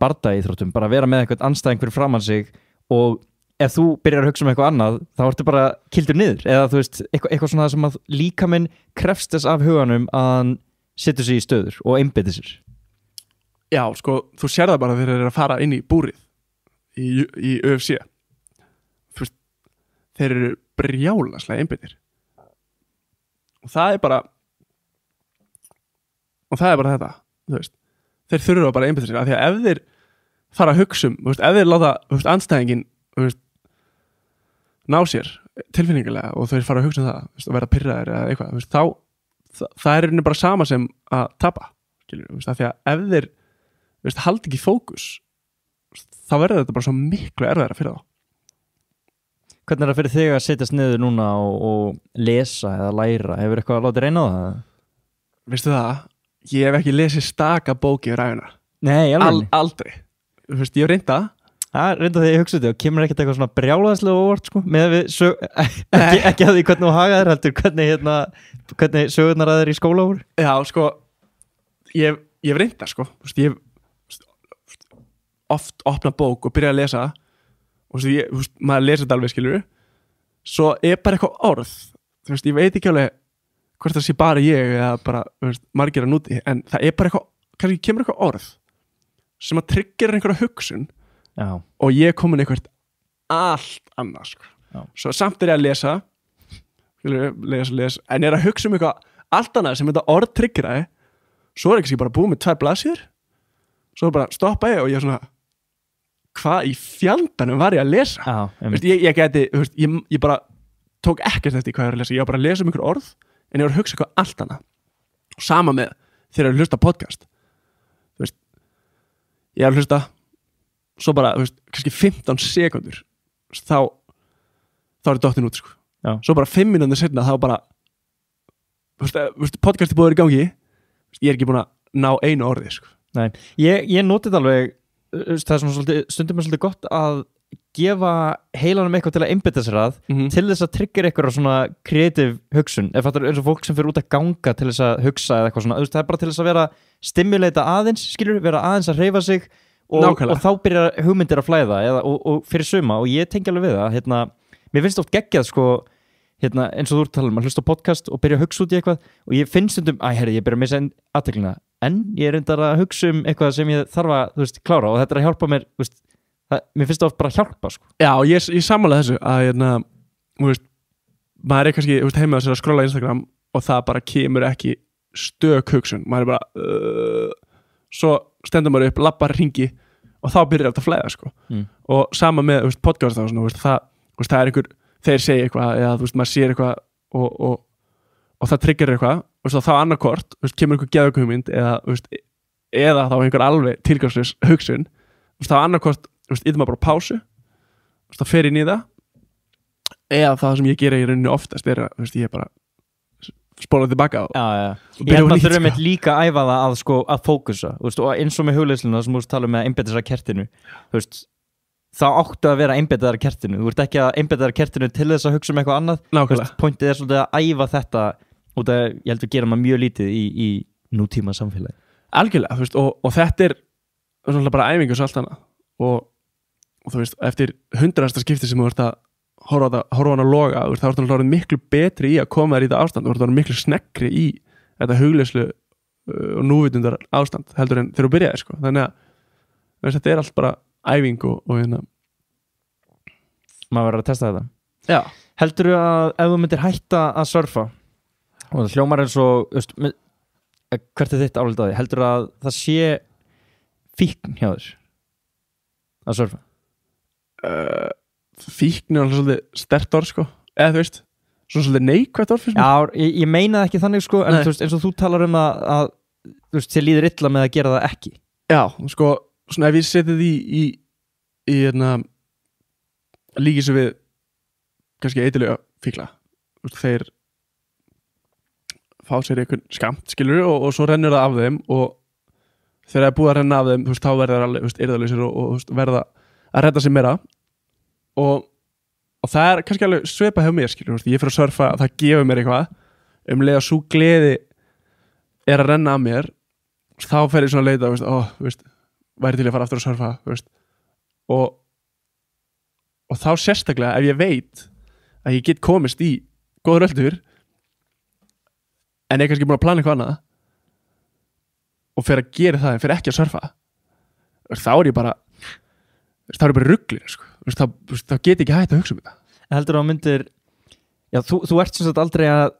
bardaíþróttum, bara vera með eitthvað andstæðing fyrir framan sig og ef þú byrjar að hugsa eitthvað annað þá ertu bara kildur niður eða þú veist, eitthvað svona sem að líkaminn krefst þess af huganum að hann setur sig í stöður og einbeiti sér. Já, sko, þú sér það bara þegar þeir eru að fara inn í búrið í UFC. Þú veist, þeir eru brjálaslega einbeitir og það er bara þetta, þú veist, þeir þurfa bara að einbeita sér af því að ef þeir fara að hugsa þú veist, ef þeir láta, þú veist, andstæðingin þú veist, ná sér tilfinningilega og þau fara að hugsa það, veist, að vera pirraðir eða eitthvað, veist, það er bara sama sem að tapa, skilur, veist, af því að ef þeir veist, haldi ekki fókus þá verður þetta bara svo miklu erfiðara fyrir þá. Hvernig er það fyrir þig að setjast niður núna og lesa eða læra, hefur eitthvað að láta reyna á það? Veistu það, ég hef ekki lesið staka bóki yfir æfina. Nei, alveg aldrei, veist, ég hef reynt það. Reynda þegar ég hugsa þetta og kemur ekkert eitthvað svona brjálæðislega óvart sko, með við ekki að því hvernig þú hagaðir heldur, hvernig sögurnar að þeir í skóla voru. Já, sko ég hef reynt það, sko, ég hef oft opnað bók og byrjað að lesa og maður lesa þetta alveg, skilur svo er bara eitthvað orð, þú veist, ég veit ekki alveg hvort það sé bara ég eða bara, margir að núti, en það er bara eitthvað, kannski kemur eitthvað orð sem að tryggja einhverja hugsun. Já. Og ég er komin eitthvað allt annað, sko. Svo samt er ég að lesa en ég er að hugsa eitthvað allt annað sem þetta orð tryggiraði, svo er ekki bara búið með 2 blaðsíður, svo bara stoppa ég og ég er svona hvað í fjandanum var ég að lesa? Já, veist, ég geti, veist, ég bara tók ekkert eftir hvað ég var að lesa, ég var bara að lesa einhver orð en ég var að hugsa eitthvað allt annað og sama með þegar ég er að hlusta podcast, þú veist, ég er að hlusta svo bara, þú veist, kannski 15 sekundur þá er dottin út, sko. Já. Svo bara 5 mínútur setna þá bara þú veist, podcast er búið að vera í gangi ég er ekki búin að ná einu orði, sko. Nei, ég noti þetta alveg það er svona stundum er svolítið gott að gefa heilanum eitthvað til að einbeita sér að til þess að tryggja eitthvað svona kreatív hugsun, ef það er eins og fólk sem fyrir út að ganga til þess að hugsa eða eitthvað svona, það er bara til þess að vera stimuleita aðeins, skilur, vera aðeins að hreyfa sig og þá byrjar hugmyndir að flæða og fyrir suma og ég tengi alveg við það mér finnst oft geggjað sko eins og þú ert að tala að hlusta á podcast og byrja að hugsa út í eitthvað og ég finnst stundum, ég byrja að missa athyglinna en ég er reyndar að hugsa eitthvað sem ég þarf að, þú veist, klára og þetta er að hjálpa mér, þú veist, mér finnst það oft bara að hjálpa sko. Já, ég sammála þessu að, þú veist, maður er kannski, þú veist, heima að sér að skrolla Instagram og það bara kemur ekki stök hugsun, maður er bara svo stendur maður upp, lappar hringi og þá byrjar þetta að flæða sko. Og sama með, þú veist, podcast og svona, það er einhver, þeir segja eitthvað eða þú veist, maður sér eitthvað og það tryggir eitthvað og þá annarkort, þú veist, kemur einhver geðveiku hugmynd eða þá einhver alveg tilgangslaus hugsun, þú veist, þá annarkort, þú veist, yfir maður bara pásu, þú veist, þá fer ég í það eða það sem ég gera í rauninni oftast er að, þú veist, ég bara spóla tilbaka og ég held að þurfum við líka að æfa það að fókusa, þú veist, og eins og með hugleiðsluna sem þú veist tala um að einbeita sér að kertinu, þú veist, þá áttu að vera einbeitaðar að kertinu, þú ert ekki að einbeitaðar að kertinu til þess að hugsa um eitthvað annað, pointið er svolítið að æfa þetta og það, ég held að gera maður mjög lítið í nútíma samfélagi. Algjörlega, þú veist, og þetta er svona bara æfingu svo allt annað og þú veist, eftir 100. skipti sem þú ert að horfa hann að loga, þá ertu að vera miklu betri í að koma þér í þetta ástand, þú ert að vera miklu sneggri í þetta hugleiðslu og núvitundar ástand heldur en þegar þú byrjaði, sko. Þannig að þetta er allt bara æfing og hérna maður verður að testa þetta. Já. Heldurðu að ef þú myndir hætta að surfa og það hljómar eins og hvert er þitt álit á því, heldurðu að það sé fíkn hjá þér að surfa? Fíkn er alveg svolítið sterkt orð, sko, eða þú veist svona svolítið neikvætt orð fyrst mér. Já, ég meina það ekki þannig, sko, en þú veist, eins og þú talar um að þú veist, þér líður illa með að gera það ekki. Já, sko, svona ef ég setið í hérna líkis við kannski eitilega fíkla, þeir fá sér einhvern skamt skilur og svo rennur það af þeim og þegar það er búið að renna af þeim þú veist, þá verður það alveg yrðalausir og þú veist, verða að redda sér meira og það er kannski alveg svipað hjá mér skilur, þú veist, ég fyrir að surfa það gefur mér eitthvað leið að svo gleði er að renna af mér þá fer ég svona að leita þú veist, væri til að fara aftur að surfa þú veist, og þá sérstaklega ef ég veit að ég get komist í góður öldur en ég er kannski búin að plana eitthvað annað og fyrir að gera það en fyrir ekki að surfa þá er ég bara rugglir sko. þá get ég ekki hægt að hugsa um þetta. Heldur þú að myndir þú ert sem sagt aldrei að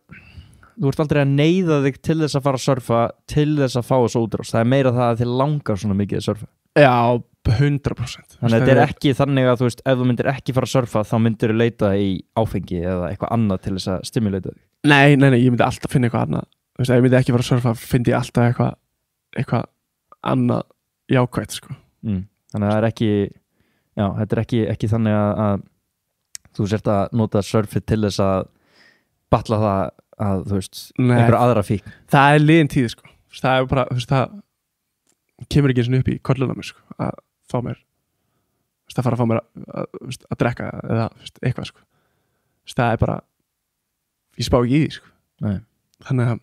neyða þig til þess að fara að surfa til þess að fá þessu útrás, það er meira það að þið langar svona mikið að surfa. Já, 100%. Þannig að þetta er ekki þannig að þú veist, ef þú myndir ekki fara að surfa þá myndir þú leita í áfengi eða eitthvað annað til þess að stimuleita þig. Nei, ég myndi alltaf finna eitthvað annað. Þú veist, ef ég myndi ekki fara að surfa finn ég alltaf eitthvað annað jákvætt sko. Þannig að það er ekki þetta er ekki þannig að þú sért að nota surfið til þess að batla það að þú veist, einhverja aðra fík. Það er liðin tíð sko. Það er bara, þú veist, það kemur ekki eins og upp í kolluna mér sko, að fá mér að fara að fá mér að drekka eða eitthvað sko. Það er bara ég spá ekki í því sko. Nei. Þannig að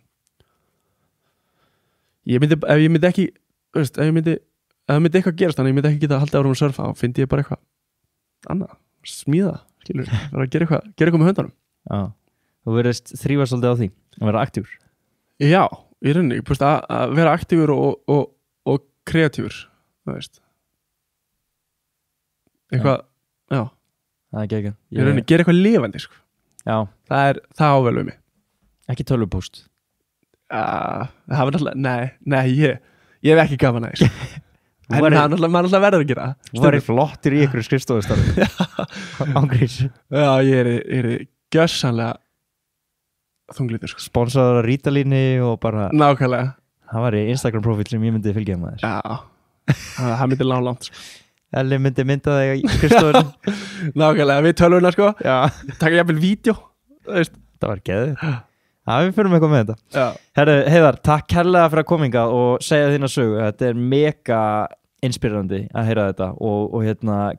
ef ég myndi ekki veist, ef það myndi eitthvað gerast þannig að ég myndi ekki geta að halda árum að surfa þá fyndi ég bara eitthvað annað, smíða skilur, bara gera eitthvað með höndunum. Já, þú verðist þrífa svolítið á því að vera aktífur. Já, í rauninni, að vera aktífur og kreatífur, þú veist eitthvað, já það er ekki í rauninni, gera eitthvað lifandi sko. Já, það ável við mig. Ekki tölvupóst. Það var náttúrulega, nei ég hef ekki gaman að þessu en maður náttúrulega verður að gera. Þú var flottur í ykkur skrifstofustarfi ángrís. Já, ég er gjörsamlega þunglítur sko. Sponsaður af Rítalíni og bara nákvæmlega. Það var í Instagram profil sem ég myndi fylgja með þér. Já, það myndi langt sko. Elli myndi mynda þig í skrifstofunni. Nákvæmlega, við tölvuna sko. Já. Taka jafnvel vídeo. Það var geðið. Já, við fyrir eitthvað með þetta. Já. Herru, Heiðar, takk kærlega fyrir að kominga og segja þína sögu. Þetta er mega inspirerandi að heyra þetta og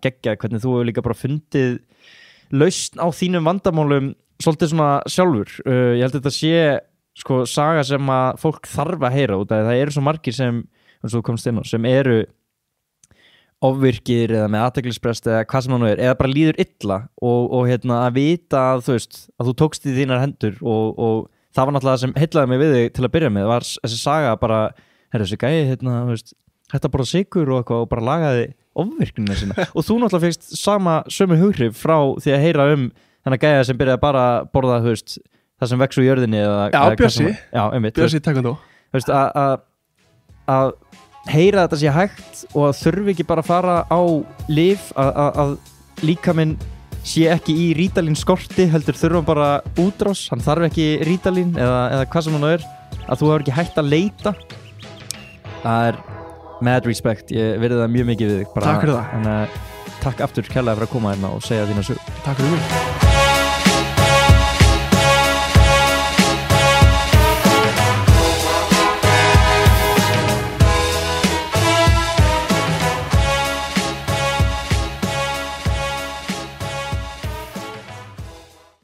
geggja hvernig þú hefur líka bara fundið lausn á þínum vandamálum svolítið svona sjálfur. Ég held að þetta sé sko saga sem að fólk þarf að heyra út af það eru svo margir sem, eins og þú komst inn á, sem eru ofvirkir eða með athyglisbrest eða hvað sem hann er, eða bara líður illa og að vita að þú veist að þú tókst í þínar hendur og það var náttúrulega það sem heillaði mig við þig til að byrja með var þessi saga bara, þessi gæi þú veist, þetta bara sigur og eitthvað og bara lagaði ofvirknina sína og þú náttúrulega fegst sömu hughrif frá því að heyra þennan gæja sem byrjaði bara að borða þú veist, það sem vex úr jörðinni Bjössi takkandó þú veist að heyra þetta sé hægt og að þurfi ekki bara að fara á lyf að líkaminn sé ekki í Rítalín skorti heldur þurfa bara útrás, hann þarf ekki Rítalín eða hvað sem hann er, að þú hefur ekki hægt að leita. Það er mad respect, ég verði það mjög mikið við þig bara. Takk fyrir það. Takk aftur kærlega fyrir að koma hérna og segja þína sög. Takk fyrir mig.